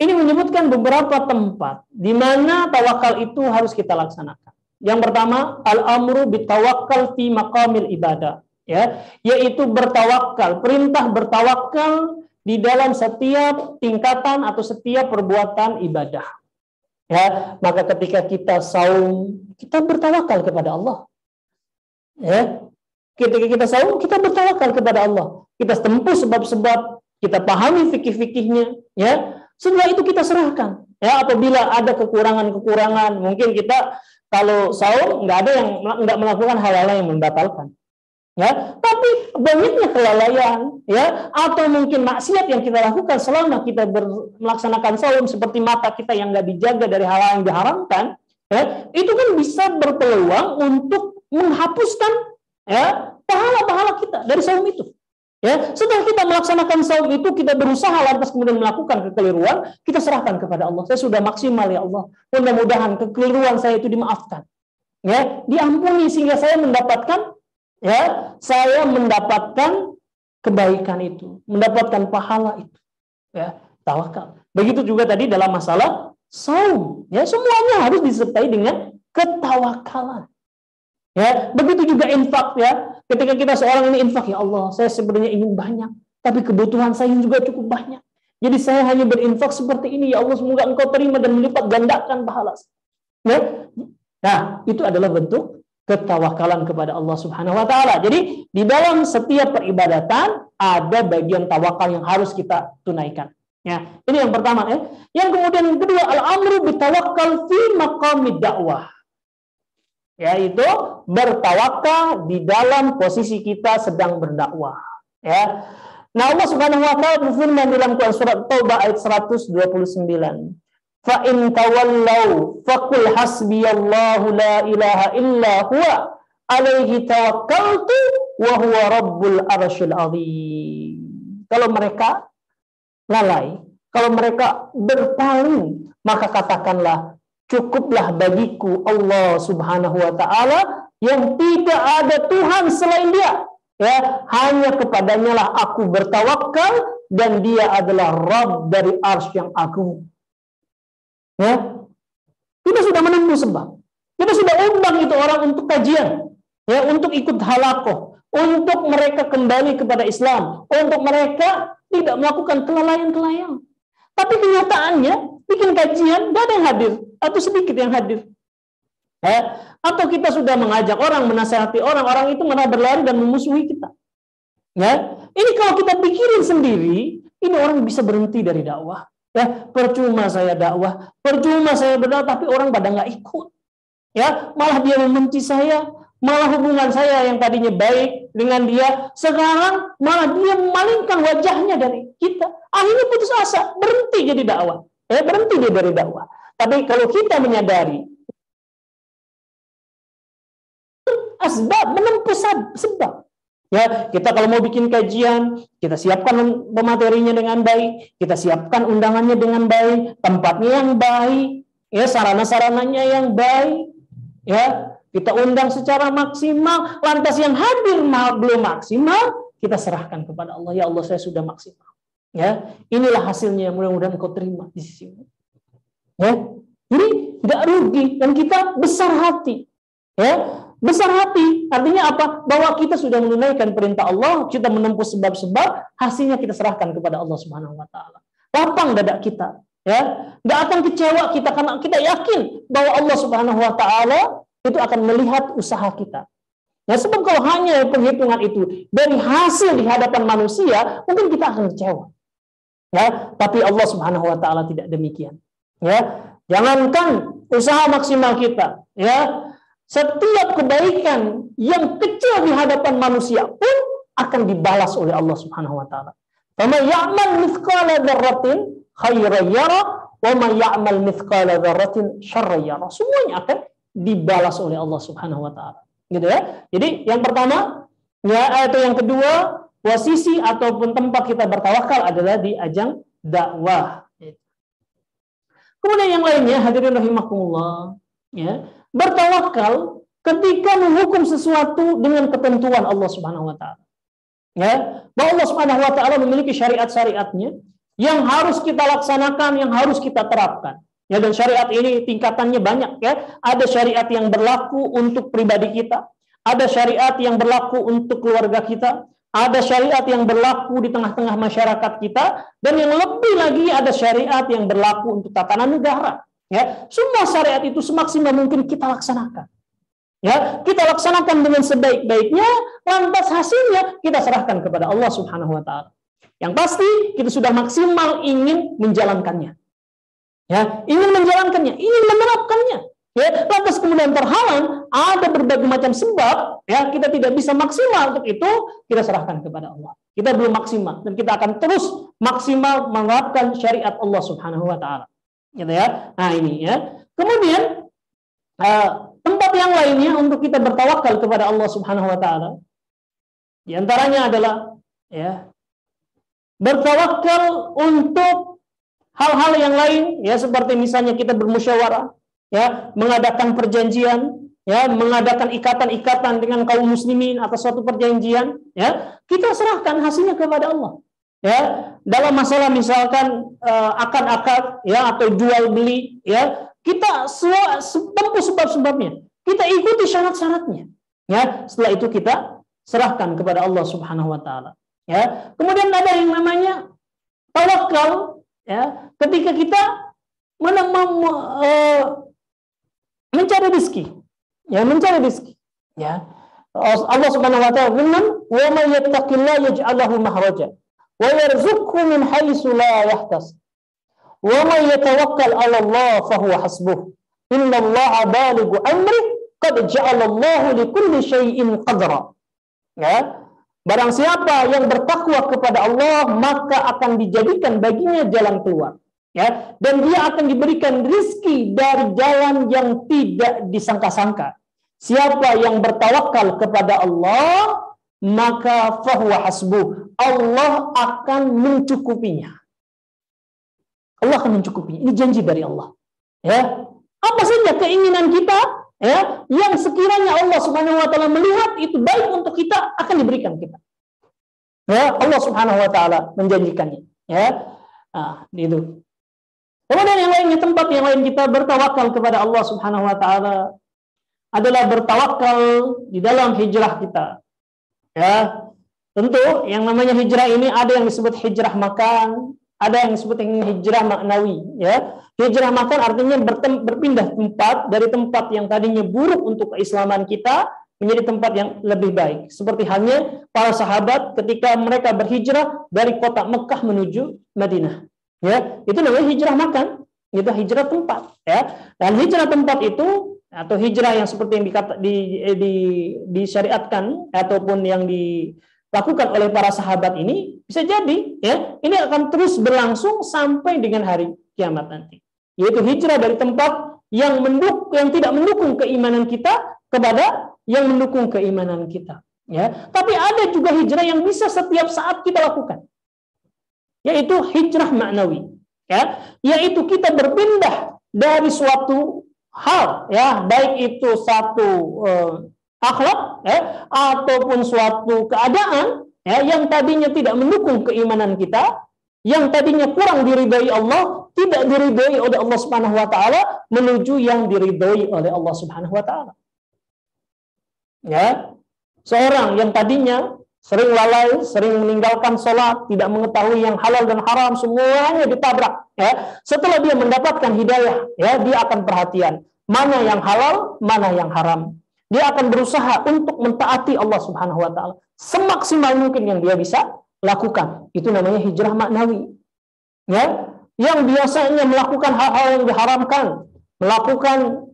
ini menyebutkan beberapa tempat di mana tawakal itu harus kita laksanakan. Yang pertama, al-amru bitawakkal fi maqamil ibadah, ya, yaitu bertawakal, perintah bertawakal di dalam setiap tingkatan atau setiap perbuatan ibadah. Ya, maka ketika kita saum, kita bertawakal kepada Allah. Ya. ketika kita saum, kita bertawakal kepada Allah. Kita tempuh sebab-sebab, kita pahami fikih-fikihnya, ya. Setelah itu kita serahkan. Ya, apabila ada kekurangan-kekurangan, mungkin kita kalau saum nggak ada yang nggak melakukan hal-hal yang membatalkan. Ya, tapi banyaknya kelalaian, ya, atau mungkin maksiat yang kita lakukan selama kita melaksanakan saum, seperti mata kita yang nggak dijaga dari hal-hal yang diharamkan, ya, itu kan bisa berpeluang untuk menghapuskan, ya, pahala-pahala kita dari saum itu. Ya, setelah kita melaksanakan saum itu, kita berusaha lantas kemudian melakukan kekeliruan, kita serahkan kepada Allah. Saya sudah maksimal ya Allah. Mudah-mudahan kekeliruan saya itu dimaafkan. Ya, diampuni sehingga saya mendapatkan kebaikan itu, mendapatkan pahala itu. Ya, tawakal. Begitu juga tadi dalam masalah saum. Ya, semuanya harus disertai dengan ketawakalan. Ya, begitu juga infak, ya. Ketika kita seorang ini infak, ya Allah, saya sebenarnya ingin banyak, tapi kebutuhan saya juga cukup banyak. Jadi saya hanya berinfak seperti ini, ya Allah, semoga Engkau terima dan melipat gandakan pahala. Ya. Nah, itu adalah bentuk ketawakalan kepada Allah Subhanahu wa taala. Jadi, di dalam setiap peribadatan ada bagian tawakal yang harus kita tunaikan. Ya, ini yang pertama, ya. Yang kemudian yang kedua, al-amru bitawakkal fi maqamid dakwah. Yaitu bertawakal di dalam posisi kita sedang berdakwah. Ya. Nah, Allah Subhanahu wa taala berfirman dalam Quran surat Taubah ayat 129. Fa in tawallau faqul hasbiyallahu la ilaha illa huwa alaihi tawakkaltu wa huwa rabbul arsyil azim. Kalau mereka lalai, kalau mereka berpaling, maka katakanlah, cukuplah bagiku Allah Subhanahu wa taala yang tidak ada Tuhan selain Dia. Ya, hanya kepadanya lah aku bertawakal dan Dia adalah Rabb dari arsy yang agung. Ya. Kita sudah menempuh sebab. Kita sudah undang itu orang untuk kajian, ya, untuk ikut halaqah, untuk mereka kembali kepada Islam, untuk mereka tidak melakukan kelalaian-kelalaian. Tapi kenyataannya bikin kajian, gak ada yang hadir atau sedikit yang hadir. Ya. Atau kita sudah mengajak orang, menasihati orang itu malah berlari dan memusuhi kita. Ya. Ini kalau kita pikirin sendiri, ini orang bisa berhenti dari dakwah. Ya, percuma saya dakwah, percuma saya berdakwah, tapi orang pada nggak ikut. Ya, malah dia membenci saya, malah hubungan saya yang tadinya baik dengan dia, sekarang malah dia memalingkan wajahnya dari kita. Akhirnya putus asa, berhenti jadi dakwah. Ya, berhenti dia dari dakwah. Tapi kalau kita menyadari asbab, menempuh sebab. Ya, kita kalau mau bikin kajian, kita siapkan pematerinya dengan baik, kita siapkan undangannya dengan baik, tempatnya yang baik, ya, sarana-sarananya yang baik, ya, kita undang secara maksimal. Lantas yang hadir belum maksimal, kita serahkan kepada Allah. Ya Allah, saya sudah maksimal. Ya, inilah hasilnya, mudah-mudahan Engkau terima di sisimu. Ya, ini tidak rugi dan kita besar hati. Ya. Besar hati, artinya apa? Bahwa kita sudah menunaikan perintah Allah, kita menempuh sebab-sebab, hasilnya kita serahkan kepada Allah Subhanahu wa taala. Lapang dada kita, ya. Enggak akan kecewa kita karena kita yakin bahwa Allah Subhanahu wa taala itu akan melihat usaha kita. Nah, sebab kalau hanya penghitungan itu dari hasil di hadapan manusia, mungkin kita akan kecewa. Ya, tapi Allah Subhanahu wa taala tidak demikian. Ya. Jangankan usaha maksimal kita, ya. Setiap kebaikan yang kecil di hadapan manusia pun akan dibalas oleh Allah Subhanahu wa taala. Wa may ya'mal mithqala dzarratin khairan yara wa may ya'mal mithqala dzarratin syarran yara. Semuanya akan dibalas oleh Allah Subhanahu wa taala. Gitu ya. Jadi yang pertama, ya, atau yang kedua, posisi ataupun tempat kita bertawakal adalah di ajang dakwah. Kemudian yang lainnya, hadirin rahimakumullah, ya. Bertawakal ketika menghukum sesuatu dengan ketentuan Allah Subhanahu wa taala. Ya, bahwa Allah Subhanahu wa taala memiliki syariat-syariatnya yang harus kita laksanakan, yang harus kita terapkan. Ya, dan syariat ini tingkatannya banyak, ya. Ada syariat yang berlaku untuk pribadi kita, ada syariat yang berlaku untuk keluarga kita, ada syariat yang berlaku di tengah-tengah masyarakat kita, dan yang lebih lagi ada syariat yang berlaku untuk tatanan negara. Ya, semua syariat itu semaksimal mungkin kita laksanakan. Ya, kita laksanakan dengan sebaik-baiknya, lantas hasilnya kita serahkan kepada Allah Subhanahu wa taala. Yang pasti kita sudah maksimal ingin menjalankannya. Ya, ingin menjalankannya, ingin menerapkannya. Ya, lantas kemudian terhalang, ada berbagai macam sebab, ya, kita tidak bisa maksimal untuk itu, kita serahkan kepada Allah. Kita belum maksimal dan kita akan terus maksimal menerapkan syariat Allah Subhanahu wa taala. Gitu ya. Nah, ini ya. Kemudian tempat yang lainnya untuk kita bertawakal kepada Allah Subhanahu wa taala. Di antaranya adalah ya, bertawakal untuk hal-hal yang lain, ya, seperti misalnya kita bermusyawarah, ya, mengadakan perjanjian, ya, mengadakan ikatan-ikatan dengan kaum muslimin atas suatu perjanjian, ya, kita serahkan hasilnya kepada Allah. Ya, dalam masalah misalkan akad-akad, ya, atau jual beli, ya, kita tempuh sebab-sebabnya, kita ikuti syarat-syaratnya, ya, setelah itu kita serahkan kepada Allah Subhanahu wa taala. Ya, kemudian ada yang namanya tawakal, ya, ketika kita mencari rezeki, ya, mencari rezeki, ya. Allah Subhanahu wa taala firman, "Wa may yattaqillaha yaj'al lahu makhraja wa yarzuqhu min haitsu la yahtasib. Wa may yatawakkal 'ala Allah fa huwa hasbuh. Innallaha balighu amri qad ja'ala Allahu likulli syai'in qadra." Ya. Barang siapa yang bertakwa kepada Allah, maka akan dijadikan baginya jalan keluar. Ya, dan dia akan diberikan rizki dari jalan yang tidak disangka-sangka. Siapa yang bertawakal kepada Allah, maka fahuwa hasbuh. Allah akan mencukupinya. Allah akan mencukupinya. Ini janji dari Allah. Ya, apa saja keinginan kita, ya, yang sekiranya Allah Subhanahu wa taala melihat itu baik untuk kita, akan diberikan kita. Ya, Allah Subhanahu wa taala menjanjikannya. Ya, itu. Kemudian yang lainnya, tempat yang lain kita bertawakal kepada Allah Subhanahu wa taala adalah bertawakal di dalam hijrah kita. Ya, tentu yang namanya hijrah ini ada yang disebut hijrah makan, ada yang disebut hijrah maknawi. Ya, hijrah makan artinya berpindah tempat dari tempat yang tadinya buruk untuk keislaman kita menjadi tempat yang lebih baik. Seperti halnya para sahabat ketika mereka berhijrah dari kota Mekah menuju Madinah. Ya, itu namanya hijrah makan, itu hijrah tempat, ya. Dan hijrah tempat itu atau hijrah yang seperti yang disyariatkan ataupun yang dilakukan oleh para sahabat ini bisa jadi, ya, ini akan terus berlangsung sampai dengan hari kiamat nanti. Yaitu hijrah dari tempat yang tidak mendukung keimanan kita kepada yang mendukung keimanan kita, ya. Tapi ada juga hijrah yang bisa setiap saat kita lakukan, yaitu hijrah maknawi, ya, yaitu kita berpindah dari suatu hal, ya, baik itu satu akhlak, ya, ataupun suatu keadaan, ya, yang tadinya tidak mendukung keimanan kita, yang tadinya kurang diridhai Allah, tidak diridhai oleh Allah Subhanahu wa taala, menuju yang diridhai oleh Allah Subhanahu wa taala. Ya, seorang yang tadinya sering lalai, sering meninggalkan sholat, tidak mengetahui yang halal dan haram, semuanya ditabrak. Ya, setelah dia mendapatkan hidayah, ya, dia akan perhatian mana yang halal, mana yang haram. Dia akan berusaha untuk mentaati Allah Subhanahu wa taala semaksimal mungkin yang dia bisa lakukan. Itu namanya hijrah maknawi. Ya, yang biasanya melakukan hal-hal yang diharamkan, melakukan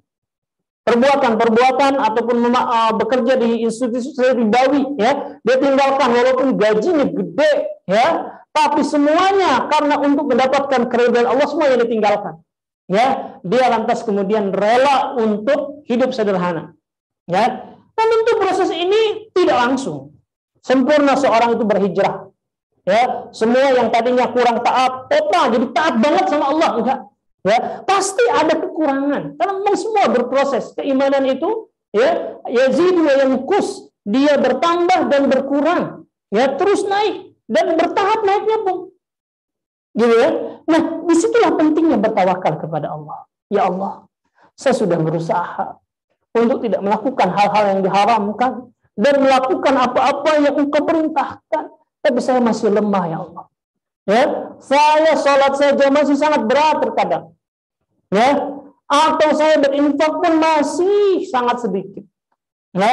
perbuatan-perbuatan ataupun bekerja di institusi ribawi, ya, dia tinggalkan walaupun gajinya gede, ya, tapi semuanya karena untuk mendapatkan keridhaan Allah semua yang ditinggalkan, ya, dia lantas kemudian rela untuk hidup sederhana, ya. Dan tentu proses ini tidak langsung sempurna seorang itu berhijrah, ya. Semua yang tadinya kurang taat total jadi taat banget sama Allah, enggak. Ya, pasti ada kekurangan. Karena memang semua berproses. Keimanan itu, ya, yazidu wa yanqus, dia bertambah dan berkurang, ya, terus naik dan bertahap naiknya pun. Gitu ya. Nah, disitulah pentingnya bertawakal kepada Allah. Ya Allah, saya sudah berusaha untuk tidak melakukan hal-hal yang diharamkan dan melakukan apa-apa yang Engkau perintahkan, tapi saya masih lemah, ya Allah. Ya, saya sholat saja masih sangat berat terkadang. Ya, atau saya berinfak pun masih sangat sedikit. Ya,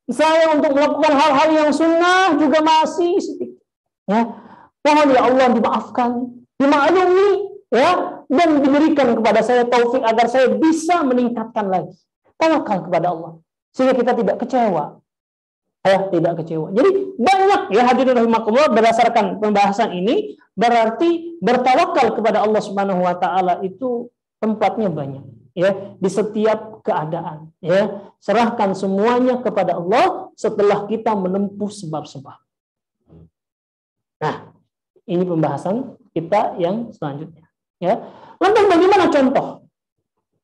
saya untuk melakukan hal-hal yang sunnah juga masih sedikit. Ya, mohon ya Allah dimaafkan, dimaklumi, ya, dan diberikan kepada saya taufik agar saya bisa meningkatkan lagi. Tawakal kepada Allah sehingga kita tidak kecewa. Tidak kecewa. Jadi banyak ya hadirin rahimakumullah, berdasarkan pembahasan ini berarti bertawakal kepada Allah Subhanahu wa taala itu tempatnya banyak ya, di setiap keadaan ya. Serahkan semuanya kepada Allah setelah kita menempuh sebab-sebab. Nah, ini pembahasan kita yang selanjutnya ya. Lantas bagaimana contoh?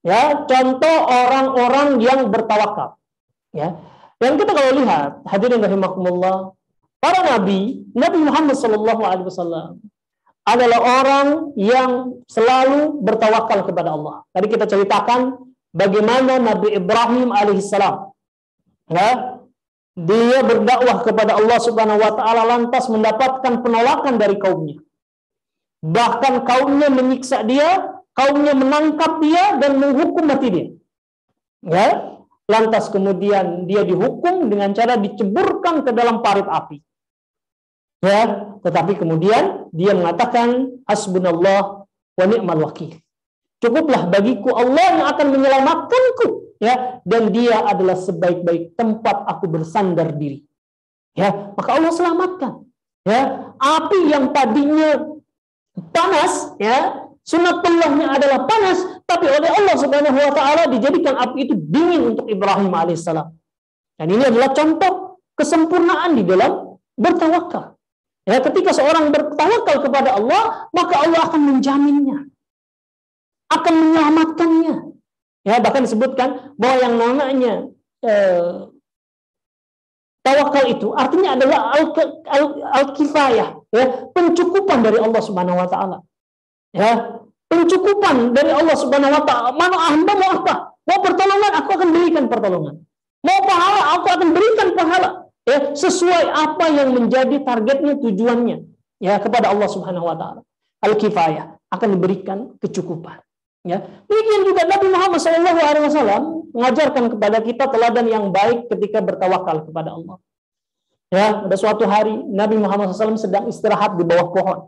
Ya, contoh orang-orang yang bertawakal ya. Dan kita kalau lihat hadirin rahimakumullah, para nabi Muhammad SAW adalah orang yang selalu bertawakal kepada Allah. Tadi kita ceritakan bagaimana Nabi Ibrahim alaihissalam, ya, dia berdakwah kepada Allah Subhanahu wa taala lantas mendapatkan penolakan dari kaumnya. Bahkan kaumnya menyiksa dia, kaumnya menangkap dia dan menghukum mati dia. Ya. Lantas kemudian dia dihukum dengan cara diceburkan ke dalam parit api. Ya, tetapi kemudian dia mengatakan hasbunallah wa ni'mal wakil. Cukuplah bagiku Allah yang akan menyelamatkanku, ya, dan dia adalah sebaik-baik tempat aku bersandar diri. Ya, maka Allah selamatkan. Ya, api yang tadinya panas, ya, sunatullahnya adalah panas, tapi oleh Allah Subhanahu wa taala dijadikan api itu dingin untuk Ibrahim alaihissalam. Dan ini adalah contoh kesempurnaan di dalam bertawakal. Ya, ketika seorang bertawakal kepada Allah, maka Allah akan menjaminnya, akan menyelamatkannya. Ya, bahkan disebutkan bahwa yang namanya tawakal itu artinya adalah al-kifayah, ya, pencukupan dari Allah Subhanahu wa taala. Ya, pencukupan dari Allah Subhanahu wa taala. Mana hamba mau apa? Mau pertolongan, aku akan berikan pertolongan. Mau pahala, aku akan berikan pahala. Ya, sesuai apa yang menjadi targetnya, tujuannya, ya, kepada Allah Subhanahu wa taala. Al-kifayah, akan diberikan kecukupan. Ya, demikian juga Nabi Muhammad SAW mengajarkan kepada kita teladan yang baik ketika bertawakal kepada Allah. Ya, pada suatu hari Nabi Muhammad SAW sedang istirahat di bawah pohon.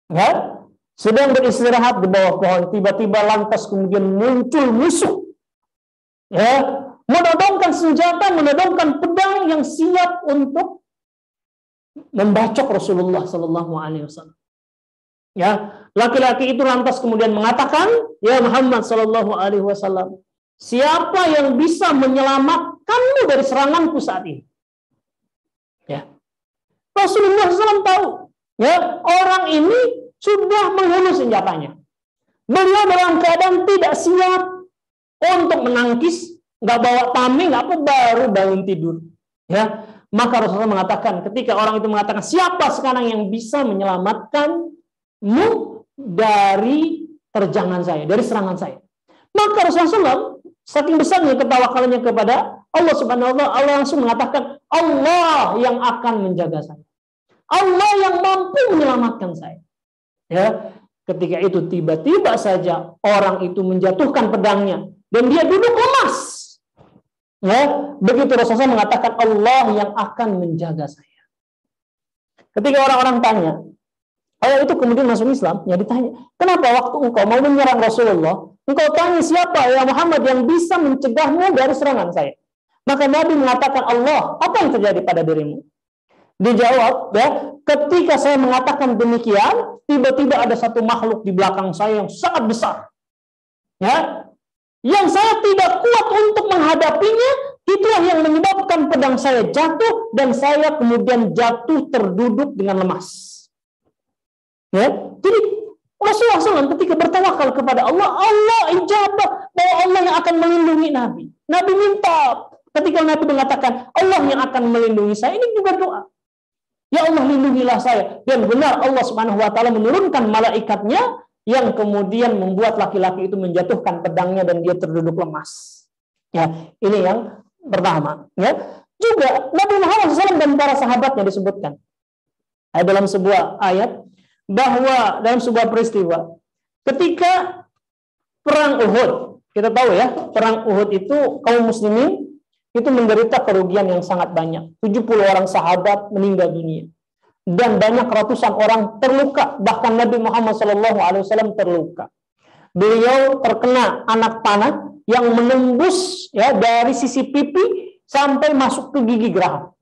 Ya, sedang beristirahat di bawah pohon, tiba-tiba lantas kemudian muncul musuh. Ya, menodongkan senjata, menodongkan pedang yang siap untuk membacok Rasulullah SAW. Ya, laki-laki itu lantas kemudian mengatakan, ya Muhammad SAW, siapa yang bisa menyelamatkanmu dari seranganku saat ini? Ya, Rasulullah SAW tahu, ya, orang ini sudah menghunus senjatanya. Beliau dalam keadaan tidak siap untuk menangkis, nggak bawa tameng, nggak apa, baru bangun tidur. Ya, maka Rasulullah mengatakan, ketika orang itu mengatakan, siapa sekarang yang bisa menyelamatkanmu dari terjangan saya, dari serangan saya? Maka Rasulullah saking besarnya ketawakalannya kepada Allah Subhanahu wa taala, Allah langsung mengatakan, Allah yang akan menjaga saya. Allah yang mampu menyelamatkan saya. Ya, ketika itu tiba-tiba saja orang itu menjatuhkan pedangnya dan dia duduk lemas. Ya, begitu Rasulullah mengatakan Allah yang akan menjaga saya. Ketika orang-orang tanya, itu kemudian masuk Islam, ya ditanya, kenapa waktu engkau mau menyerang Rasulullah, engkau tanya siapa ya Muhammad yang bisa mencegahmu dari serangan saya? Maka Nabi mengatakan Allah, apa yang terjadi pada dirimu? Dijawab, ya, ketika saya mengatakan demikian, tiba-tiba ada satu makhluk di belakang saya yang sangat besar, ya, yang saya tidak kuat untuk menghadapinya. Itulah yang menyebabkan pedang saya jatuh dan saya kemudian jatuh terduduk dengan lemas. Ya, jadi Rasulullah SAW ketika bertawakal kepada Allah, Allah ijabah bahwa Allah yang akan melindungi Nabi. Nabi minta, ketika Nabi mengatakan Allah yang akan melindungi saya, ini juga doa. Ya Allah, lindungilah saya. Dan benar Allah Subhanahu wa taala menurunkan malaikatnya yang kemudian membuat laki-laki itu menjatuhkan pedangnya dan dia terduduk lemas. Ya, ini yang pertama. Ya, juga Nabi Muhammad SAW dan para sahabatnya disebutkan dalam sebuah ayat bahwa dalam sebuah peristiwa ketika perang Uhud, kita tahu ya, perang Uhud itu kaum muslimin itu menderita kerugian yang sangat banyak. 70 orang sahabat meninggal dunia. Dan banyak ratusan orang terluka. Bahkan Nabi Muhammad SAW terluka. Beliau terkena anak panah yang menembus ya dari sisi pipi sampai masuk ke gigi geraham.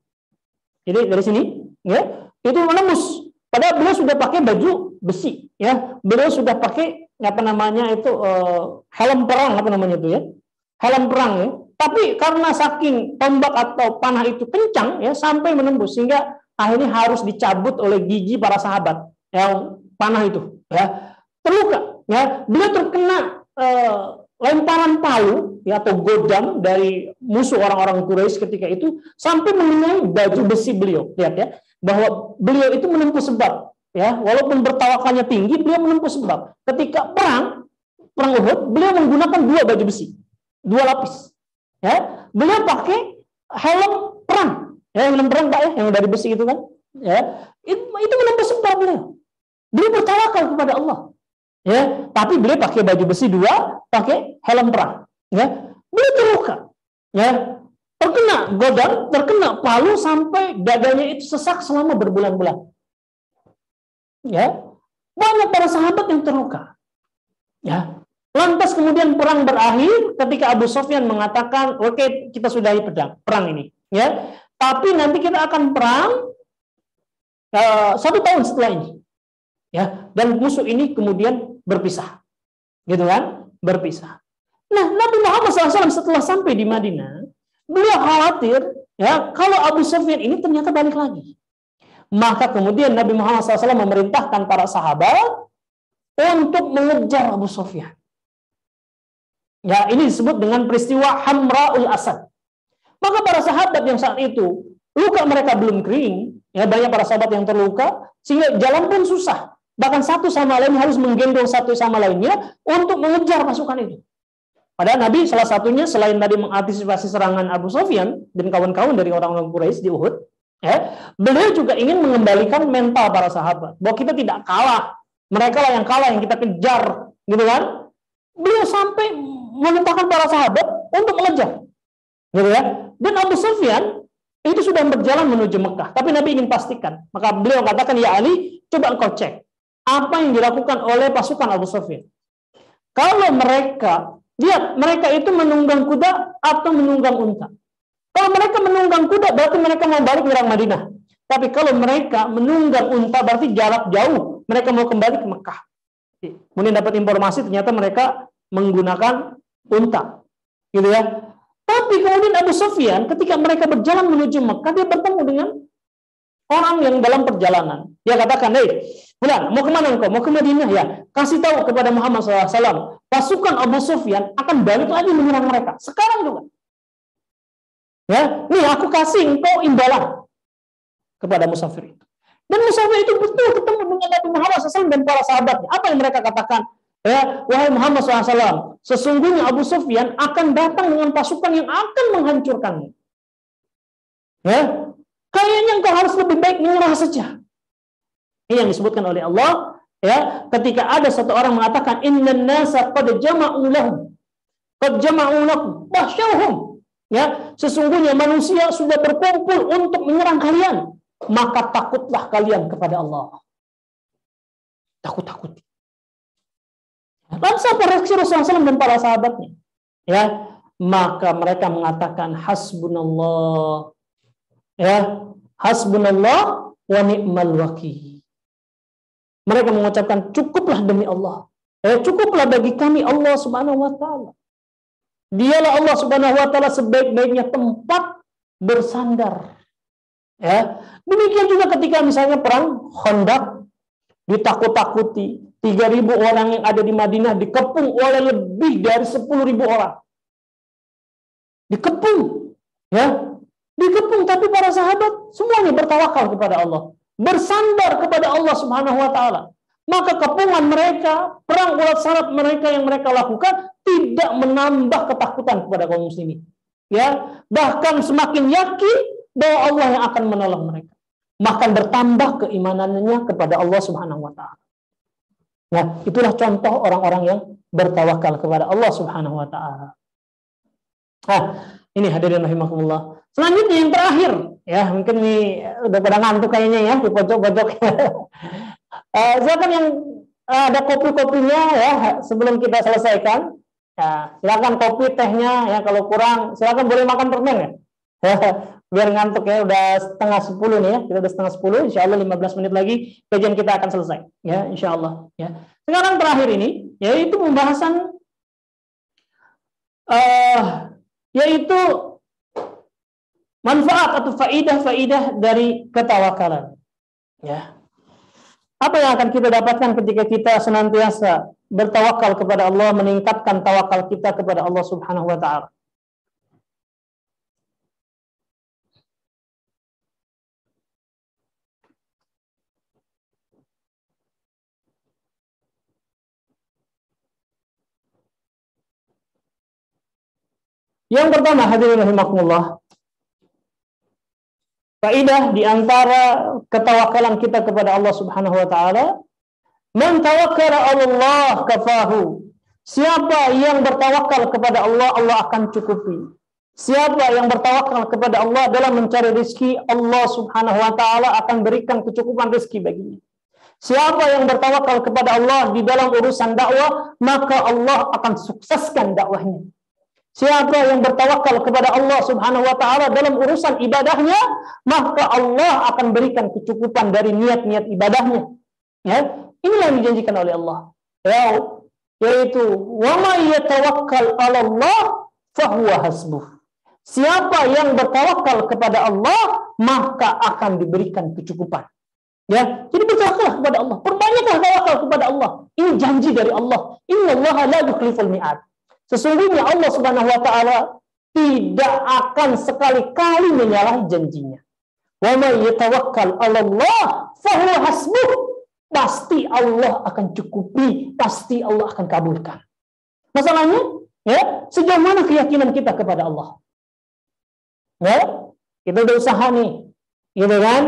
Jadi dari sini ya itu menembus. Padahal beliau sudah pakai baju besi ya. Beliau sudah pakai helm perang ya. Helm perang ya. Tapi karena saking tombak atau panah itu kencang ya sampai menembus sehingga akhirnya harus dicabut oleh gigi para sahabat yang panah itu ya. Terluka ya. Beliau terkena lemparan palu ya atau godam dari musuh orang-orang Quraisy ketika itu sampai mengenai baju besi beliau. Lihat ya bahwa beliau itu menempuh sebab ya walaupun bertawakalnya tinggi beliau menempuh sebab. Ketika perang Uhud beliau menggunakan 2 baju besi, 2 lapis. Ya, beliau pakai helm perang. Ya, helm perang Pak ya, yang dari besi itu kan. Ya, itu menempuh sebab beliau. Beliau bertawakal kepada Allah. Ya, tapi beliau pakai baju besi 2, pakai helm perang. Ya, beliau terluka. Ya, terkena godam, terkena palu sampai dadanya itu sesak selama berbulan-bulan. Ya, banyak para sahabat yang terluka. Ya, lantas kemudian perang berakhir ketika Abu Sufyan mengatakan, oke, kita sudahi perang ini. Ya, tapi nanti kita akan perang 1 tahun setelah ini. Ya, dan musuh ini kemudian berpisah, gitu kan? Berpisah. Nah, Nabi Muhammad SAW setelah sampai di Madinah, beliau khawatir, ya, kalau Abu Sufyan ini ternyata balik lagi. Maka kemudian Nabi Muhammad SAW memerintahkan para sahabat untuk mengejar Abu Sufyan. Ya, ini disebut dengan peristiwa Hamra'ul Asad. Maka para sahabat yang saat itu luka mereka belum kering, ya banyak para sahabat yang terluka sehingga jalan pun susah. Bahkan satu sama lain harus menggendong satu sama lainnya untuk mengejar pasukan itu. Padahal Nabi salah satunya selain tadi mengantisipasi serangan Abu Sufyan dan kawan-kawan dari orang-orang Quraisy di Uhud, ya, beliau juga ingin mengembalikan mental para sahabat bahwa kita tidak kalah, mereka lah yang kalah yang kita kejar, gitu kan? Beliau sampai memerintahkan para sahabat untuk mengejar, gitu ya. Dan Abu Sufyan itu sudah berjalan menuju Mekah, tapi Nabi ingin pastikan. Maka beliau katakan, ya Ali, coba engkau cek apa yang dilakukan oleh pasukan Abu Sufyan. Kalau mereka, lihat mereka itu menunggang kuda atau menunggang unta. Kalau mereka menunggang kuda berarti mereka mau balik menyerang Madinah. Tapi kalau mereka menunggang unta berarti jarak jauh, mereka mau kembali ke Mekah. Kemudian dapat informasi ternyata mereka menggunakan unta, gitu ya. Tapi kemudian Abu Sufyan ketika mereka berjalan menuju Mekah, dia bertemu dengan orang yang dalam perjalanan. Dia katakan, "Hei, Fulan, mau kemana engkau? Mau ke Madinah ya? Kasih tahu kepada Muhammad SAW, pasukan Abu Sufyan akan balik lagi menyerang mereka. Sekarang juga. Ya, nih aku kasih engkau imbalan kepada musafir itu." Dan musafir itu betul ketemu dengan Nabi Muhammad SAW dan para sahabatnya. Apa yang mereka katakan? Ya, wahai Muhammad SAW, sesungguhnya Abu Sufyan akan datang dengan pasukan yang akan menghancurkanmu. Ya, kayaknya engkau harus lebih baik menyerah saja. Ini yang disebutkan oleh Allah, ya, ketika ada satu orang mengatakan, innan nasa qad jama'u lahum, qad jama'u lakum fakhshawhum. Ya, sesungguhnya manusia sudah berkumpul untuk menyerang kalian, maka takutlah kalian kepada Allah. Takut. Lalu apa reaksi Rasulullah SAW dan para sahabatnya? Ya, maka mereka mengatakan hasbunallah, ya, hasbunallah wa ni'mal wakil. Mereka mengucapkan cukuplah demi Allah, cukuplah bagi kami Allah Subhanahu Wa Taala. Dialah Allah Subhanahu Wa Taala sebaik-baiknya tempat bersandar. Ya, demikian juga ketika misalnya perang Khandaq, ditakut-takuti 3.000 orang yang ada di Madinah dikepung oleh lebih dari 10.000 orang. Dikepung, ya, dikepung, tapi para sahabat semuanya bertawakal kepada Allah, bersandar kepada Allah Subhanahu Wa Taala. Maka kepungan mereka, perang ulat salat mereka yang mereka lakukan tidak menambah ketakutan kepada kaum muslimin. Ya, bahkan semakin yakin bahwa Allah yang akan menolong mereka. Bahkan bertambah keimanannya kepada Allah Subhanahu Wa Taala. Nah, itulah contoh orang-orang yang bertawakal kepada Allah Subhanahu Wa Taala. Nah, ini hadirin rahimakumullah. Selanjutnya yang terakhir, ya mungkin ini udah pada ngantuk kayaknya ya di pojok-pojok. Silakan yang ada kopi-kopinya ya sebelum kita selesaikan. Ya, silakan kopi, tehnya ya, kalau kurang silakan boleh makan permen ya. Biar ngantuk ya, udah 9:30 nih ya. Kita udah 9:30, insyaallah 15 menit lagi kajian kita akan selesai ya, insyaallah ya. Sekarang terakhir ini yaitu pembahasan yaitu manfaat atau faidah-faidah dari ketawakalan. Ya. Apa yang akan kita dapatkan ketika kita senantiasa bertawakal kepada Allah, meningkatkan tawakal kita kepada Allah Subhanahu wa taala. Yang pertama, hadirin rahimakumullah, faidah di antara ketawakalan kita kepada Allah Subhanahu wa taala, man tawakkala 'ala Allah kafahu. Siapa yang bertawakal kepada Allah, Allah akan cukupi. Siapa yang bertawakal kepada Allah dalam mencari rezeki, Allah Subhanahu wa taala akan berikan kecukupan rezeki baginya. Siapa yang bertawakal kepada Allah di dalam urusan dakwah, maka Allah akan sukseskan dakwahnya. Siapa yang bertawakal kepada Allah Subhanahu wa taala dalam urusan ibadahnya, maka Allah akan berikan kecukupan dari niat-niat ibadahnya. Ya, inilah yang dijanjikan oleh Allah. Ya, yaitu wa may yatawakkal 'ala Allah fahuwa hasbuh. Siapa yang bertawakal kepada Allah, maka akan diberikan kecukupan. Ya, jadi bertawakallah kepada Allah. Perbanyaklah tawakal kepada Allah. Ini janji dari Allah. Innallaha la yukhliful mi'ad. Sesungguhnya Allah Subhanahu wa taala tidak akan sekali-kali menyalahi janjinya. Wa may yatawakkal 'ala Allah fa huwa hasbuh. Pasti Allah akan cukupi, pasti Allah akan kabulkan. Masalahnya, ya, sejauh mana keyakinan kita kepada Allah? Ya, kita udah usaha nih. Gitu kan?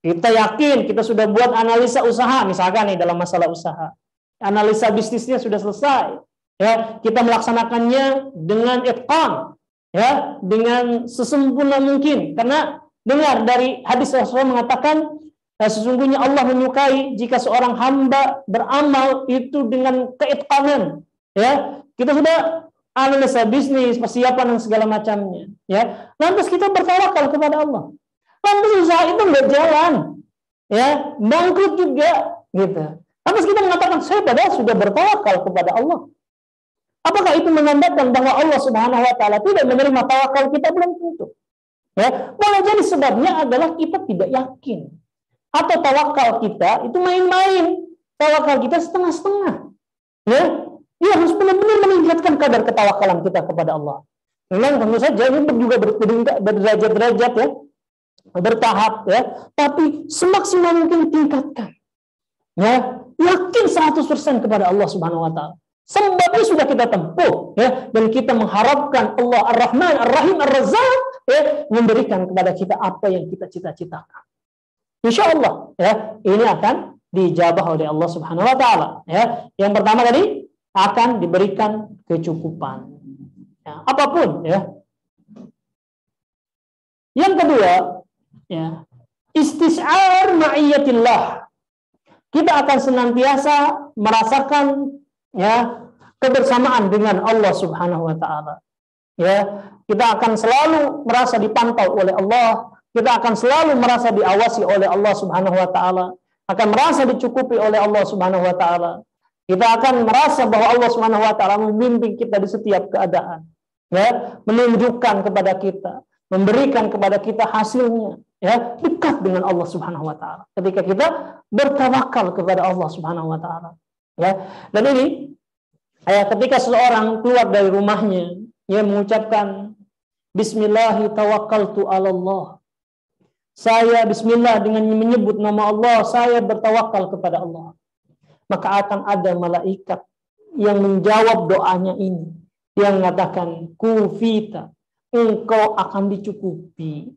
Kita yakin, kita sudah buat analisa usaha, misalkan nih dalam masalah usaha. Analisa bisnisnya sudah selesai. Ya, kita melaksanakannya dengan itqan, ya, dengan sesempurna mungkin. Karena dengar dari hadis Rasulullah mengatakan, sesungguhnya Allah menyukai jika seorang hamba beramal itu dengan keitqanan. Ya, kita sudah analisa bisnis, persiapan dan segala macamnya. Ya, lantas kita bertawakal kepada Allah. Lantas usaha itu nggak jalan, ya, bangkrut juga, gitu. Lantas kita mengatakan saya padahal sudah bertawakal kepada Allah. Apakah itu menandakan bahwa Allah Subhanahu wa taala tidak menerima tawakal kita? Belum tentu. Ya, boleh jadi sebabnya adalah kita tidak yakin. Atau tawakal kita itu main-main. Tawakal kita setengah-setengah. Ya, dia harus benar-benar meningkatkan kadar ketawakalan kita kepada Allah. Memang tentu saja ini juga berderajat-derajat ya, bertahap ya, tapi semaksimal mungkin ditingkatkan. Ya, yakin 100% kepada Allah Subhanahu wa taala. Sebabnya sudah kita tempuh ya, dan kita mengharapkan Allah Ar-Rahman Ar-Rahim Ar-Razzaq ya, memberikan kepada kita apa yang kita cita-citakan. Insyaallah ya, ini akan dijabah oleh Allah Subhanahu wa taala ya. Yang pertama tadi akan diberikan kecukupan. Ya, apapun ya. Yang kedua ya, istis'ar ma'iyatillah. Kita akan senantiasa merasakan ya kebersamaan dengan Allah Subhanahu wa taala. Ya, kita akan selalu merasa dipantau oleh Allah, kita akan selalu merasa diawasi oleh Allah Subhanahu wa taala, akan merasa dicukupi oleh Allah Subhanahu wa taala. Kita akan merasa bahwa Allah Subhanahu wa taala membimbing kita di setiap keadaan. Ya, menunjukkan kepada kita, memberikan kepada kita hasilnya, ya, dekat dengan Allah Subhanahu wa taala. Ketika kita bertawakal kepada Allah Subhanahu wa taala. Ya, dan ini ketika seseorang keluar dari rumahnya, ia mengucapkan Bismillahi tawakkaltu 'ala Allah. Saya bismillah dengan menyebut nama Allah, saya bertawakal kepada Allah. Maka akan ada malaikat yang menjawab doanya ini. Yang mengatakan kufita, engkau akan dicukupi.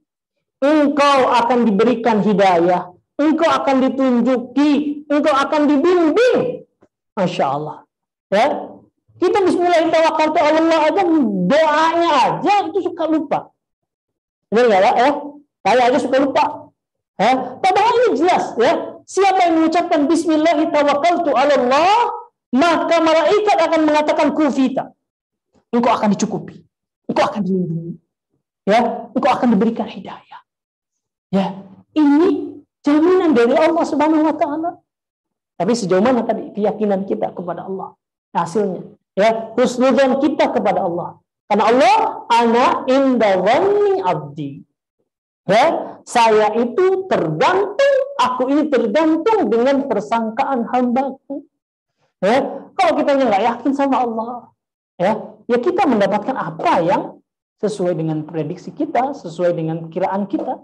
Engkau akan diberikan hidayah, engkau akan ditunjuki, engkau akan dibimbing. Masya Allah. Ya, Kita bismillahirrahmanirrahim aja, doanya aja itu suka lupa. Benar nggak ya? Saya aja suka lupa. Padahal ini jelas ya. Siapa yang mengucapkan bismillahirrahmanirrahim, maka malaikat akan mengatakan kufita. Engkau akan dicukupi. Engkau akan dilindungi. Ya, engkau akan diberikan hidayah. Ya, ini jaminan dari Allah Subhanahu wa taala. Tapi sejauh mana tadi keyakinan kita kepada Allah? Hasilnya, ya, husnudzon kita kepada Allah. Karena Allah ana inda dhanni abdi. Ya, saya itu tergantung, aku ini tergantung dengan persangkaan hambaku. Ya, kalau kita nggak yakin sama Allah, ya kita mendapatkan apa yang sesuai dengan prediksi kita, sesuai dengan kiraan kita,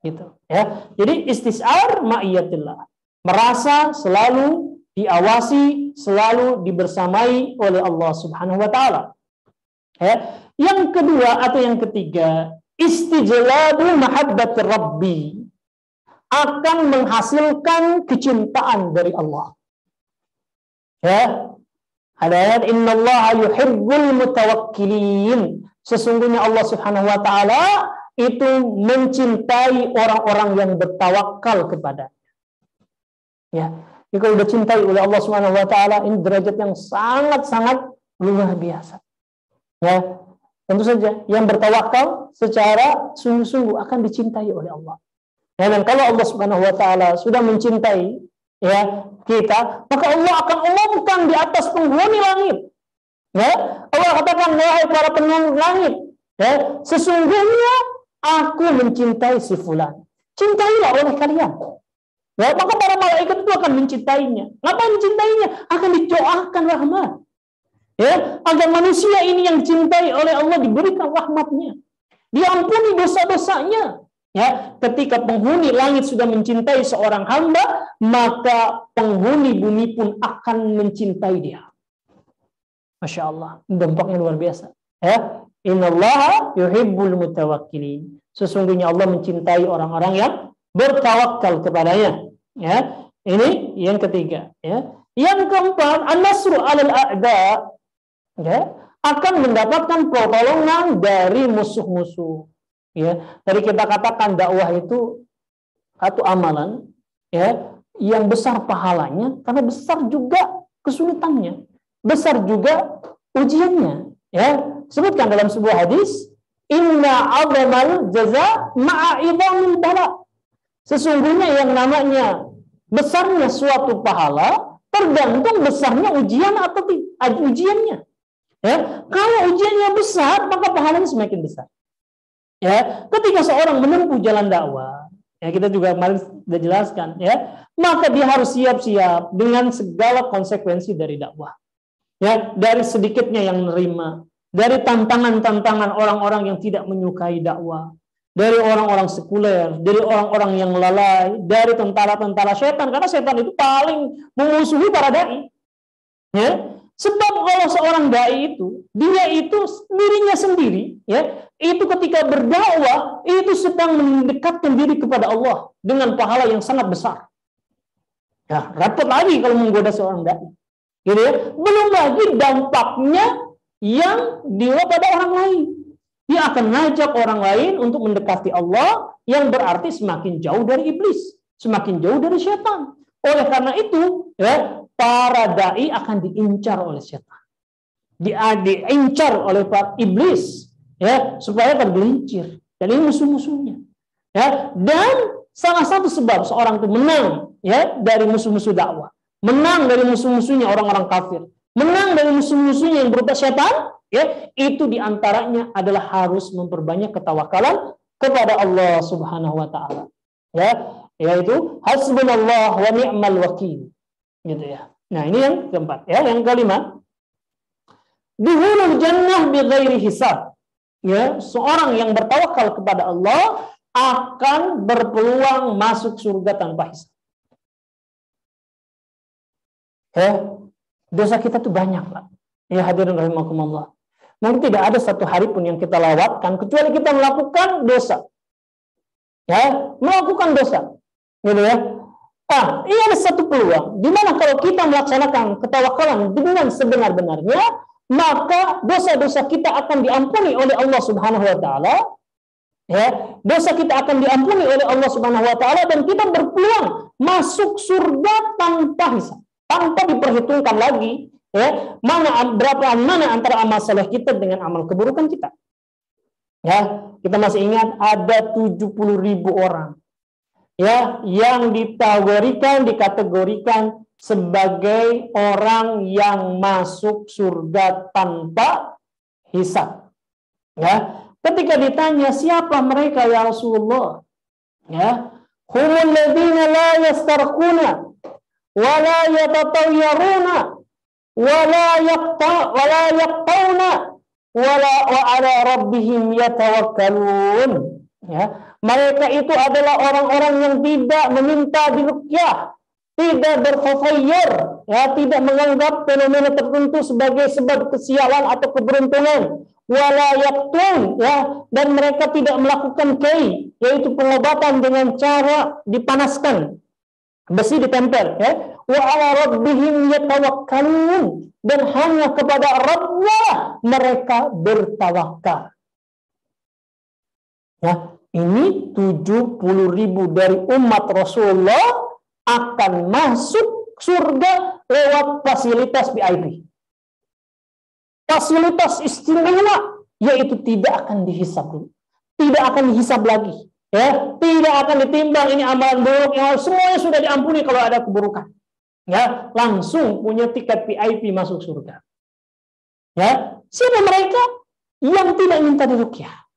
gitu. Ya, jadi istis'ar ma'iyatillah, merasa selalu diawasi, selalu dibersamai oleh Allah Subhanahu wa taala. Ya, yang kedua atau yang ketiga, istijlabu mahabbati Rabbi, akan menghasilkan kecintaan dari Allah. Ya, ada ayat innallaha yuhibbul mutawakkilin. Sesungguhnya Allah Subhanahu wa taala itu mencintai orang-orang yang bertawakal kepadanya. Ya, jika sudah cintai oleh Allah Subhanahu wa taala, ini derajat yang sangat-sangat luar biasa. Ya, tentu saja yang bertawakal secara sungguh-sungguh akan dicintai oleh Allah. Ya, dan kalau Allah Subhanahu wa taala sudah mencintai ya kita, maka Allah akan umumkan di atas penghuni langit. Ya, Allah katakan, wahai para penghuni langit, ya, sesungguhnya aku mencintai si fulan. Cintailah oleh kalian. Ya, maka para malaikat itu akan mencintainya. Ngapain mencintainya? Akan didoakan rahmat. Ya, agar manusia ini yang dicintai oleh Allah diberikan rahmatnya, diampuni dosa-dosanya. Ya, ketika penghuni langit sudah mencintai seorang hamba, maka penghuni bumi pun akan mencintai dia. Masya Allah, dampaknya luar biasa. Ya, innallaha yuhibbul mutawakkilin. Sesungguhnya Allah mencintai orang-orang yang bertawakal kepadanya. Ya, ini yang ketiga. Ya, yang keempat, an-nasru 'alal a'da. Ya, akan mendapatkan pertolongan dari musuh-musuh. Ya, dari kita katakan dakwah itu satu amalan, ya, yang besar pahalanya karena besar juga kesulitannya, besar juga ujiannya. Ya, sebutkan dalam sebuah hadis, inna 'azamal jaza ma'a idhamil bala. Sesungguhnya yang namanya besarnya suatu pahala tergantung besarnya ujian atau ujiannya. Ya, kalau ujiannya besar, maka pahalanya semakin besar. Ya, ketika seorang menempuh jalan dakwah, ya kita juga kemarin sudah jelaskan, ya, maka dia harus siap-siap dengan segala konsekuensi dari dakwah. Ya, dari sedikitnya yang menerima, dari tantangan-tantangan orang-orang yang tidak menyukai dakwah, dari orang-orang sekuler, dari orang-orang yang lalai, dari tentara-tentara setan, karena setan itu paling memusuhi para dai. Ya. Sebab kalau seorang dai itu, dia itu dirinya sendiri, ya, itu ketika berdakwah itu sedang mendekatkan diri kepada Allah dengan pahala yang sangat besar. Ya, repot lagi kalau menggoda seorang dai. Gitu ya. Belum lagi dampaknya yang dia pada orang lain. Dia akan ngajak orang lain untuk mendekati Allah, yang berarti semakin jauh dari iblis, semakin jauh dari setan. Oleh karena itu, ya, para dai akan diincar oleh setan, diincar oleh para iblis, ya, supaya tergelincir. Dan ini musuh-musuhnya. Ya, dan salah satu sebab seorang itu menang, ya, dari musuh-musuh dakwah, menang dari musuh-musuhnya orang-orang kafir, menang dari musuh-musuhnya yang berupa setan, ya, itu diantaranya adalah harus memperbanyak ketawakalan kepada Allah Subhanahu wa taala. Ya, yaitu hasbunallah wa ni'mal wakil. Gitu ya. Nah, ini yang keempat, ya. Yang kelima, dukhulul jannah bighairi hisab. Ya, seorang yang bertawakal kepada Allah akan berpeluang masuk surga tanpa hisab. Ya, dosa kita tuh banyak, Pak. Ya, hadirin rahimakumullah. Mungkin tidak ada satu hari pun yang kita lewatkan kecuali kita melakukan dosa. Ya, melakukan dosa. Gitu ya. Ini ada satu peluang di mana kalau kita melaksanakan ketawakalan dengan sebenar-benarnya, maka dosa-dosa kita akan diampuni oleh Allah Subhanahu wa taala. Ya, dosa kita akan diampuni oleh Allah Subhanahu wa taala dan kita berpeluang masuk surga tanpa hisab, tanpa diperhitungkan lagi ya mana antara amal saleh kita dengan amal keburukan kita. Ya, kita masih ingat ada 70.000 orang ya yang dikategorikan sebagai orang yang masuk surga tanpa hisab. Ya, ketika ditanya siapa mereka ya Rasulullah? Ya, humul ladzina la yastarquna wa la yatatayyaruna wa la yaqtawna wa ala rabbihim yatawakkalun. Ya, mereka itu adalah orang-orang yang tidak meminta diruqyah, tidak berkhafayyur, ya, tidak menganggap fenomena tertentu sebagai sebab kesialan atau keberuntungan. Wala yaqtun, ya, dan mereka tidak melakukan kai, yaitu pengobatan dengan cara dipanaskan, besi ditempel, ya. Wa ala rabbihim yatawakkalun, dan hanya kepada Rabbnya mereka bertawakal. Ya, ini 70.000 dari umat Rasulullah akan masuk surga lewat fasilitas VIP. Fasilitas istimewa, yaitu tidak akan dihisab dulu, tidak akan dihisab lagi, ya, tidak akan ditimbang ini amalan buruk, ya, semuanya sudah diampuni kalau ada keburukan, ya, langsung punya tiket VIP masuk surga. Ya, siapa mereka yang tidak minta diruqyah?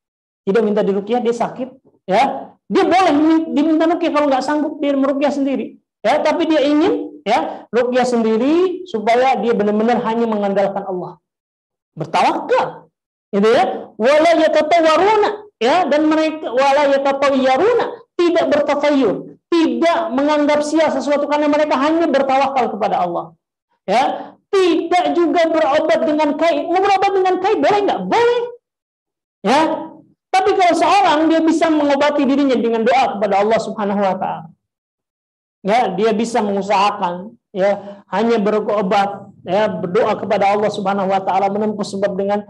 Tidak minta diruqyah, dia sakit, ya, dia boleh diminta ruqyah kalau nggak sanggup dia meruqyah sendiri, ya, tapi dia ingin, ya, ruqyah sendiri supaya dia benar-benar hanya mengandalkan Allah. Bertawakal, gitu ya. Wala yatatawaruna, ya, dan mereka wala yatatayyaruna, tidak bertafayur, tidak menganggap sia sesuatu karena mereka hanya bertawakal kepada Allah. Ya, tidak juga berobat dengan kai. Mau berobat dengan kai boleh nggak? Boleh. Ya. Tapi kalau seorang dia bisa mengobati dirinya dengan doa kepada Allah Subhanahu wa taala. Ya, dia bisa mengusahakan, ya, hanya berobat, ya, berdoa kepada Allah Subhanahu wa taala, menempuh sebab dengan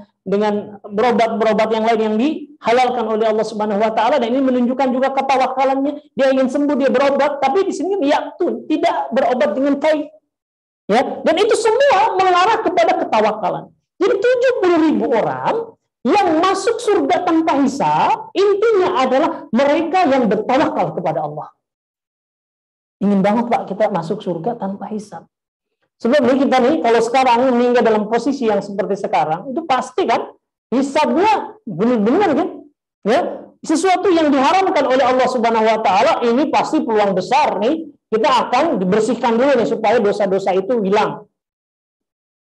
berobat yang lain yang dihalalkan oleh Allah Subhanahu wa taala, dan ini menunjukkan juga ketawakalannya. Dia ingin sembuh, dia berobat, tapi di sini yaktun, tidak berobat dengan kai. Ya, dan itu semua mengarah kepada ketawakalan. Jadi 70.000 orang yang masuk surga tanpa hisab, intinya adalah mereka yang bertawakal kepada Allah. Ingin banget Pak kita masuk surga tanpa hisab. Sebab ini kita nih, kalau sekarang meninggal dalam posisi yang seperti sekarang, itu pasti kan hisabnya benar-benar kan, ya, sesuatu yang diharamkan oleh Allah Subhanahu wa taala, ini pasti peluang besar nih kita akan dibersihkan dulu nih supaya dosa-dosa itu hilang.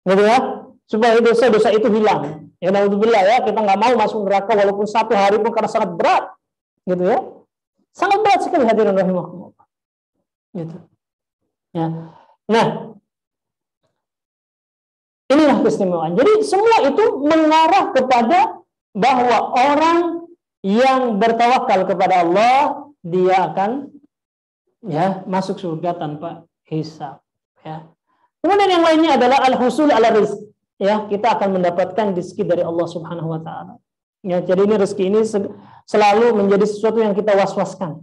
Gitu ya, supaya dosa-dosa itu hilang. Ya, naudzubillah, ya, kita nggak mau masuk neraka walaupun satu hari pun karena sangat berat. Gitu ya. Sangat berat sekali, hadirin rahimakumullah. Gitu. Ya. Nah, inilah keistimewaan. Jadi semua itu mengarah kepada bahwa orang yang bertawakal kepada Allah, dia akan, ya, masuk surga tanpa hisab. Ya. Kemudian yang lainnya adalah al-husul ala rizq. Ya, kita akan mendapatkan rezeki dari Allah Subhanahu wa taala. Ya, jadi ini rezeki ini selalu menjadi sesuatu yang kita was-waskan.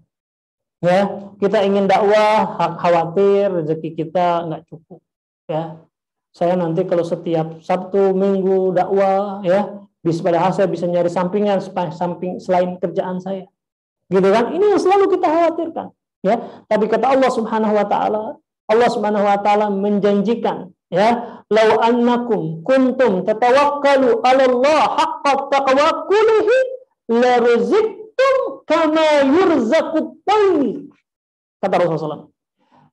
Ya, kita ingin dakwah, khawatir rezeki kita nggak cukup. Ya, saya nanti kalau setiap Sabtu Minggu dakwah, ya, padahal saya bisa nyari sampingan selain kerjaan saya. Gitu kan? Ini yang selalu kita khawatirkan. Ya, tapi kata Allah Subhanahu wa taala, Allah Subhanahu wa taala menjanjikan, ya, lau annakum kuntum tatawakkalu 'ala Allah haqqa tawakkulihi la ruzqtum kama yurzaqut tayr. Kata Rasulullah,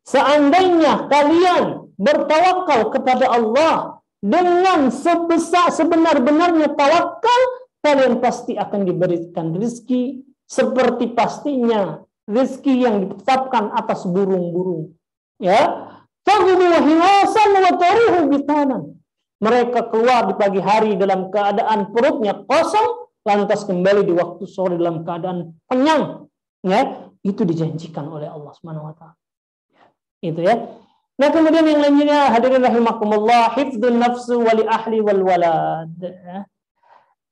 seandainya kalian bertawakal kepada Allah dengan sebenar-benarnya tawakal, kalian pasti akan diberikan rezeki seperti pastinya rezeki yang ditetapkan atas burung-burung. Ya, mereka keluar di pagi hari dalam keadaan perutnya kosong, lantas kembali di waktu sore dalam keadaan kenyang. Ya, itu dijanjikan oleh Allah Subhanahu wa taala. Itu ya. Nah, kemudian yang lainnya hadirin rahimakumullah, hifdzun nafsu wali ahli wal walad.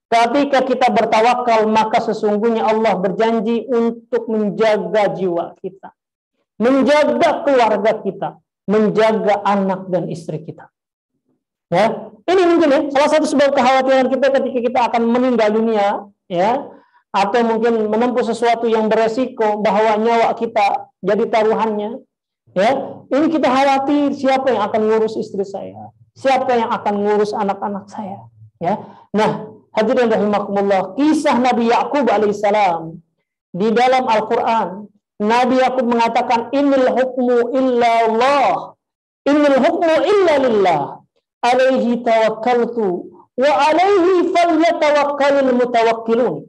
Ketika kita bertawakal, maka sesungguhnya Allah berjanji untuk menjaga jiwa kita, menjaga keluarga kita, menjaga anak dan istri kita. Ya, ini mungkin ya salah satu sebab kekhawatiran kita ketika kita akan meninggal dunia, ya, atau mungkin menempuh sesuatu yang beresiko bahwa nyawa kita jadi taruhannya. Ya, ini kita khawatir siapa yang akan ngurus istri saya, siapa yang akan ngurus anak-anak saya. Ya, nah, hadirin rahimakumullah, kisah Nabi Yakub alaihissalam di dalam Al-Quran, Nabi Yakub mengatakan, Innil hukmu illa Allah, innil hukmu illa lillah, alaihi tawakkaltu, wa alaihi falyatawakkalul mutawakkilun.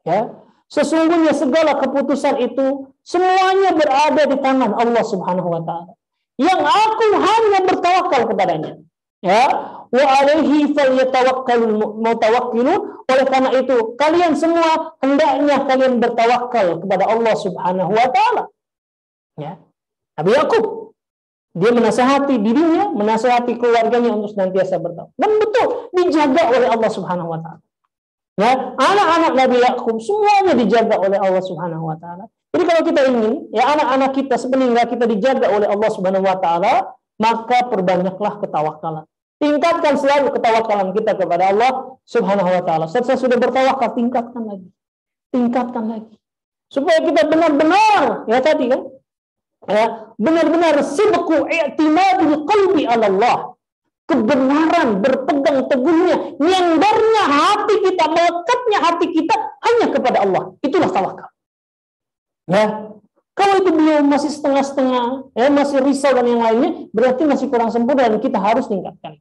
Ya, sesungguhnya segala keputusan itu semuanya berada di tangan Allah Subhanahu wa taala. Yang aku hanya bertawakal kepadanya. Ya, wa alaihi falyatawakkalul mutawakkilun. Oleh karena itu, kalian semua hendaknya kalian bertawakal kepada Allah Subhanahu wa taala. Ya. Nabi Yakub dia menasihati dirinya, menasihati keluarganya untuk senantiasa bertawakal. Dan betul dijaga oleh Allah Subhanahu wa taala. Ya, anak-anak Nabi Yakub semuanya dijaga oleh Allah Subhanahu wa taala. Jadi kalau kita ingin ya anak-anak kita sepeninggal kita dijaga oleh Allah Subhanahu wa taala, maka perbanyaklah ketawakalan. Tingkatkan selalu ketawakalan kita kepada Allah Subhanahu wa taala. Setelah sudah bertawakal, tingkatkan lagi. Tingkatkan lagi. Supaya kita benar-benar ya tadi kan ya, benar-benar sidqu i'timadul qalbi 'ala Allah. Kebenaran berpegang teguhnya, nyandarnya hati kita, melekatnya hati kita hanya kepada Allah. Itulah tawakal. Ya, kalau itu belum masih setengah-setengah, ya masih risau dan yang lainnya, berarti masih kurang sempurna dan kita harus tingkatkan.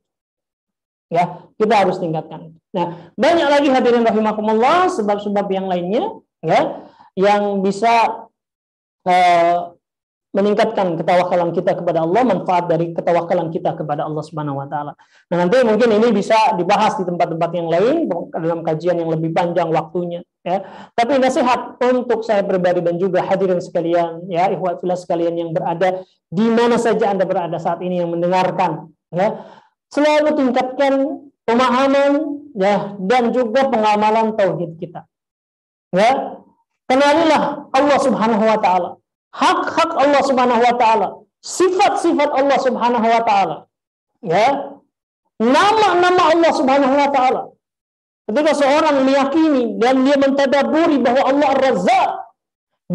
Ya, kita harus tingkatkan. Nah, banyak lagi hadirin rahimakumullah sebab-sebab yang lainnya, ya, yang bisa meningkatkan ketawakalan kita kepada Allah, manfaat dari ketawakalan kita kepada Allah Subhanahu wa taala. Nah, nanti mungkin ini bisa dibahas di tempat-tempat yang lain dalam kajian yang lebih panjang waktunya, ya. Tapi nasihat untuk saya pribadi dan juga hadirin sekalian, ya, ikhwat fillah sekalian yang berada di mana saja Anda berada saat ini yang mendengarkan, ya. Selalu tingkatkan pemahaman, ya, dan juga pengamalan tauhid kita. Ya. Kenalilah Allah Subhanahu wa taala. Hak-hak Allah Subhanahu wa taala, sifat-sifat Allah Subhanahu wa taala. Ya. Nama-nama Allah Subhanahu wa taala. Ketika seorang meyakini dan dia mentadaburi bahwa Allah Ar-Razzaq,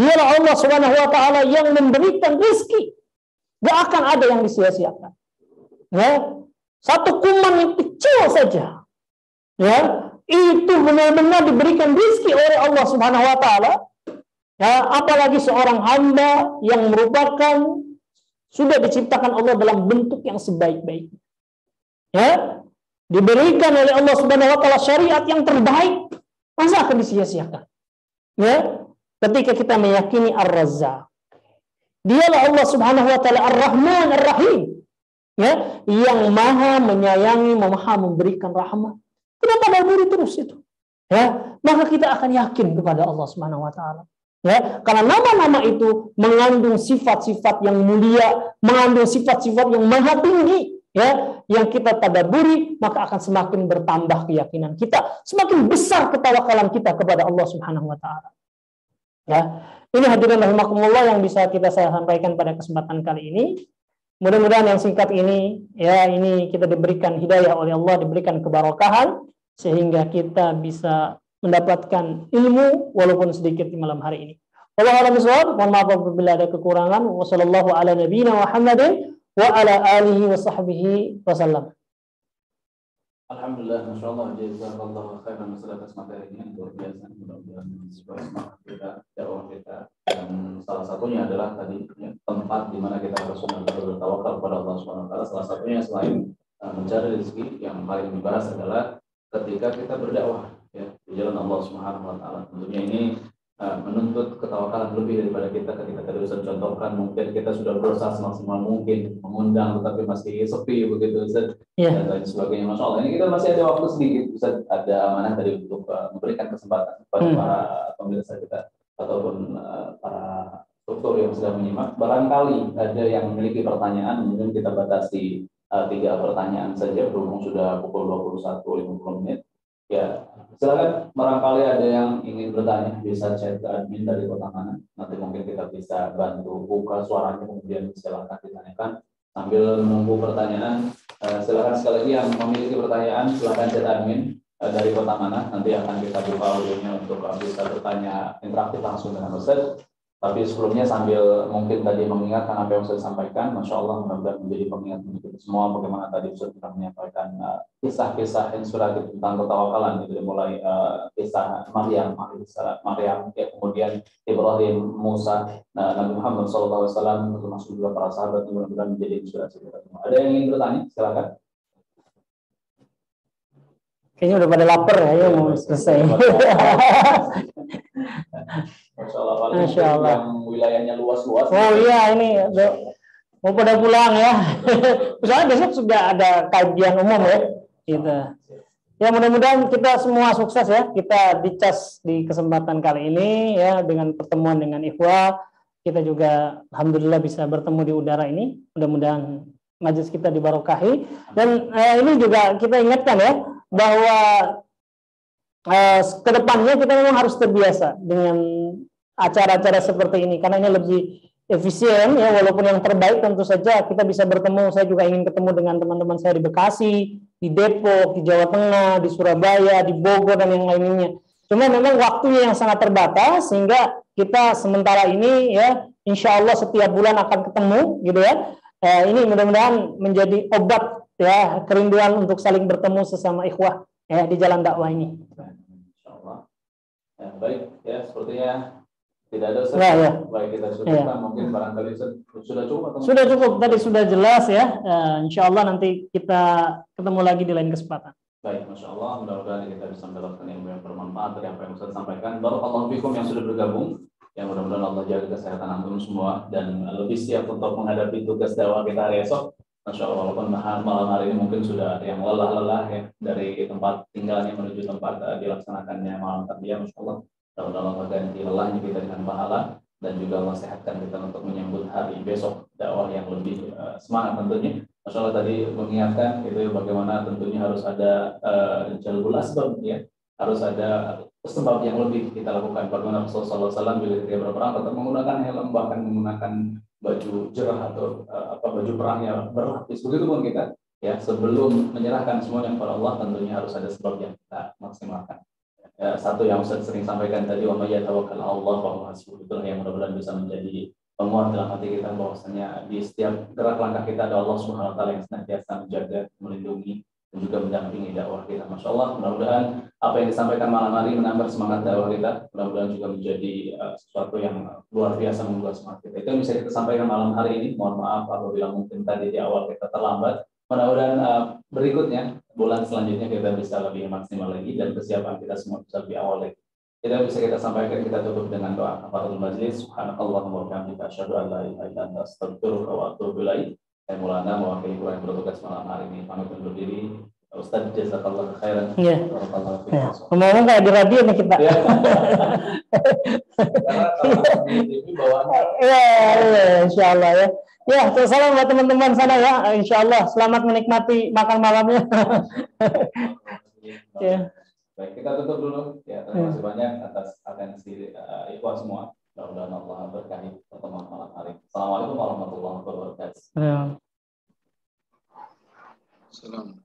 dialah Allah Subhanahu wa taala yang memberikan rezeki. Gak akan ada yang disia-siakan. Ya. Satu kuman yang kecil saja, ya, itu benar-benar diberikan rezeki oleh Allah Subhanahu wa taala. Ya, apalagi seorang hamba yang merupakan sudah diciptakan Allah dalam bentuk yang sebaik-baiknya. Ya, diberikan oleh Allah Subhanahu wa taala syariat yang terbaik, masa akan disia-siakan? Ya, ketika kita meyakini Ar-Razzaq. Dialah Allah Subhanahu wa taala Ar-Rahman Ar-Rahim. Ya, yang maha menyayangi, maha memberikan rahmat. Kenapa beri terus itu? Ya, maka kita akan yakin kepada Allah Subhanahu wa taala. Ya, karena nama-nama itu mengandung sifat-sifat yang mulia, mengandung sifat-sifat yang maha tinggi, ya, yang kita tadaburi, maka akan semakin bertambah keyakinan kita, semakin besar ketawakalan kita kepada Allah Subhanahu wa taala. Ya, ini hadirin rahimakumullah yang bisa saya sampaikan pada kesempatan kali ini. Mudah-mudahan yang singkat ini, ya, ini kita diberikan hidayah oleh Allah, diberikan keberkahan sehingga kita bisa mendapatkan ilmu walaupun sedikit di malam hari ini. Wallahu a'lam bishawab. Mohon maaf apabila ada kekurangan. Wassallallahu ala nabiyyina Muhammadin wa ala alihi wa sahbihi wasallam. Alhamdulillah, masyaallah, jazakallahu khairan atas materinya luar biasa. Mudah-mudahan semangat kita, dakwah kita, dan salah satunya adalah tadi tempat di mana kita harus bertawakal kepada Allah Subhanahu wa taala. Salah satunya selain mencari rezeki, yang paling dibahas adalah ketika kita berdakwah, ya, di jalan Allah Subhanahu wa taala. Tentunya ini menuntut ketawakalan lebih daripada kita ketika tadi Ustaz contohkan, mungkin kita sudah berusaha semaksimal mungkin mengundang tetapi masih sepi begitu Ustaz, dan lain sebagainya. Masya Allah, ini kita masih ada waktu sedikit Ustaz, ada amanah tadi untuk memberikan kesempatan kepada para pemirsa kita ataupun para struktur yang sedang menyimak. Barangkali ada yang memiliki pertanyaan, mungkin kita batasi 3 pertanyaan saja, berhubung sudah pukul 21.50 menit. Ya, silakan. Barangkali ada yang ingin bertanya, bisa chat ke admin dari kota mana. Nanti mungkin kita bisa bantu buka suaranya, kemudian silakan ditanyakan. Sambil menunggu pertanyaan, silakan sekali lagi yang memiliki pertanyaan, silakan chat admin dari kota mana. Nanti akan kita buka audionya untuk bisa bertanya interaktif langsung dengan Ustaz. Tapi sebelumnya sambil mungkin tadi mengingatkan apa yang Ustaz sampaikan, Masya Allah mudah-mudahan menjadi pengingat untuk kita semua bagaimana tadi Ustaz sudah menyampaikan kisah-kisah inspiratif tentang ketawakalan, gitu, mulai kisah Maryam, ya, kemudian Ibrahim, Musa, Nabi Muhammad SAW, termasuk juga para sahabat, mudah-mudahan menjadi inspirasi kita semua. Ada yang ingin bertanya? Silakan. Kayaknya udah pada lapar ya, mau selesai. Masya Allah. Yang wilayahnya luas-luas. Oh iya, ini mau pada pulang ya. Misalnya besok sudah ada kajian umum ya. Gitu. Ya mudah-mudahan kita semua sukses ya. Kita dicas di kesempatan kali ini ya dengan pertemuan dengan Ikhwah. Kita juga alhamdulillah bisa bertemu di udara ini. Mudah-mudahan majelis kita dibarokahi. Dan ini juga kita ingatkan ya bahwa kedepannya kita memang harus terbiasa dengan acara-acara seperti ini karena ini lebih efisien ya, walaupun yang terbaik tentu saja kita bisa bertemu. Saya juga ingin ketemu dengan teman-teman saya di Bekasi, di Depok, di Jawa Tengah, di Surabaya, di Bogor dan yang lainnya. Cuma memang waktunya yang sangat terbatas sehingga kita sementara ini ya insya Allah setiap bulan akan ketemu gitu ya. Ini mudah-mudahan menjadi obat ya kerinduan untuk saling bertemu sesama ikhwah ya di jalan dakwah ini. Insyaallah. Ya, baik ya, sepertinya tidak ada Ustaz. Ya. Baik, kita cukupkan mungkin barangkali sudah cukup atau sudah cukup, tadi sudah jelas ya. Insyaallah nanti kita ketemu lagi di lain kesempatan. Baik, Masya Allah, mudah-mudahan kita bisa mendapatkan ilmu yang bermanfaat dari apa yang Ustaz sampaikan. Barakallahu fikum yang sudah bergabung. Yang mudah-mudahan Allah jaga kesehatan antum semua dan lebih siap untuk menghadapi tugas dakwah kita hari esok. Masya Allah, walaupun malam hari ini mungkin sudah ada yang lelah-lelah ya dari tempat tinggalnya menuju tempat dilaksanakannya malam takbiah. Masya Allah, mudah-mudahan Allah ganti lelahnya kita dengan pahala dan juga Allah sehatkan kita untuk menyambut hari besok dakwah yang lebih semangat tentunya. Masya Allah tadi mengingatkan itu bagaimana tentunya harus ada jalbul asbab ya, harus ada sebab yang lebih kita lakukan. Bagaimana Rasulullah SAW bila ketika berperang tetap menggunakan helm, bahkan menggunakan baju jerah atau baju perang yang berlapis. Begitu pun kita ya sebelum menyerahkan semuanya kepada Allah tentunya harus ada sebab yang kita maksimalkan. Satu yang Ustaz sering sampaikan tadi, wa may yatawakkal 'ala Allah fa huwa hasbuh, itulah yang mudah-mudahan bisa menjadi penguat dalam hati kita bahwasanya di setiap gerak langkah kita ada Allah Subhanahu wa taala yang senantiasa menjaga, melindungi dan juga mendampingi dakwah kita. Masya Allah, mudah-mudahan apa yang disampaikan malam hari menambah semangat dakwah kita, mudah-mudahan juga menjadi sesuatu yang luar biasa membuat semangat kita. Itu yang bisa kita sampaikan malam hari ini. Mohon maaf apabila mungkin tadi di awal kita terlambat. Mudah-mudahan berikutnya, bulan selanjutnya kita bisa lebih maksimal lagi dan kesiapan kita semua bisa lebih awal lagi. Tidak bisa kita sampaikan, kita tutup dengan doa kafaratul majlis. Subhanakallahumma wa bihamdika asyhadu an la ilaha illa anta astaghfiruka wa atubu ilaik. Saya Maulana mewakili guru yang bertugas malam hari ini pamit undur diri. Ustaz jazakallahu khairan. Iya. Ngomong kayak di radio nih kita. Karena kalau di TV bawaannya. Iya, insyaallah ya. Ya, salam buat teman-teman sana ya. Insyaallah selamat menikmati makan malamnya. Ya. Baik, kita tutup dulu. Ya, terima kasih banyak atas atensi ikhwah semua. Mudah-mudahan Allah berkahi pertemuan malam hari. Assalamualaikum warahmatullahi wabarakatuh. Assalamualaikum.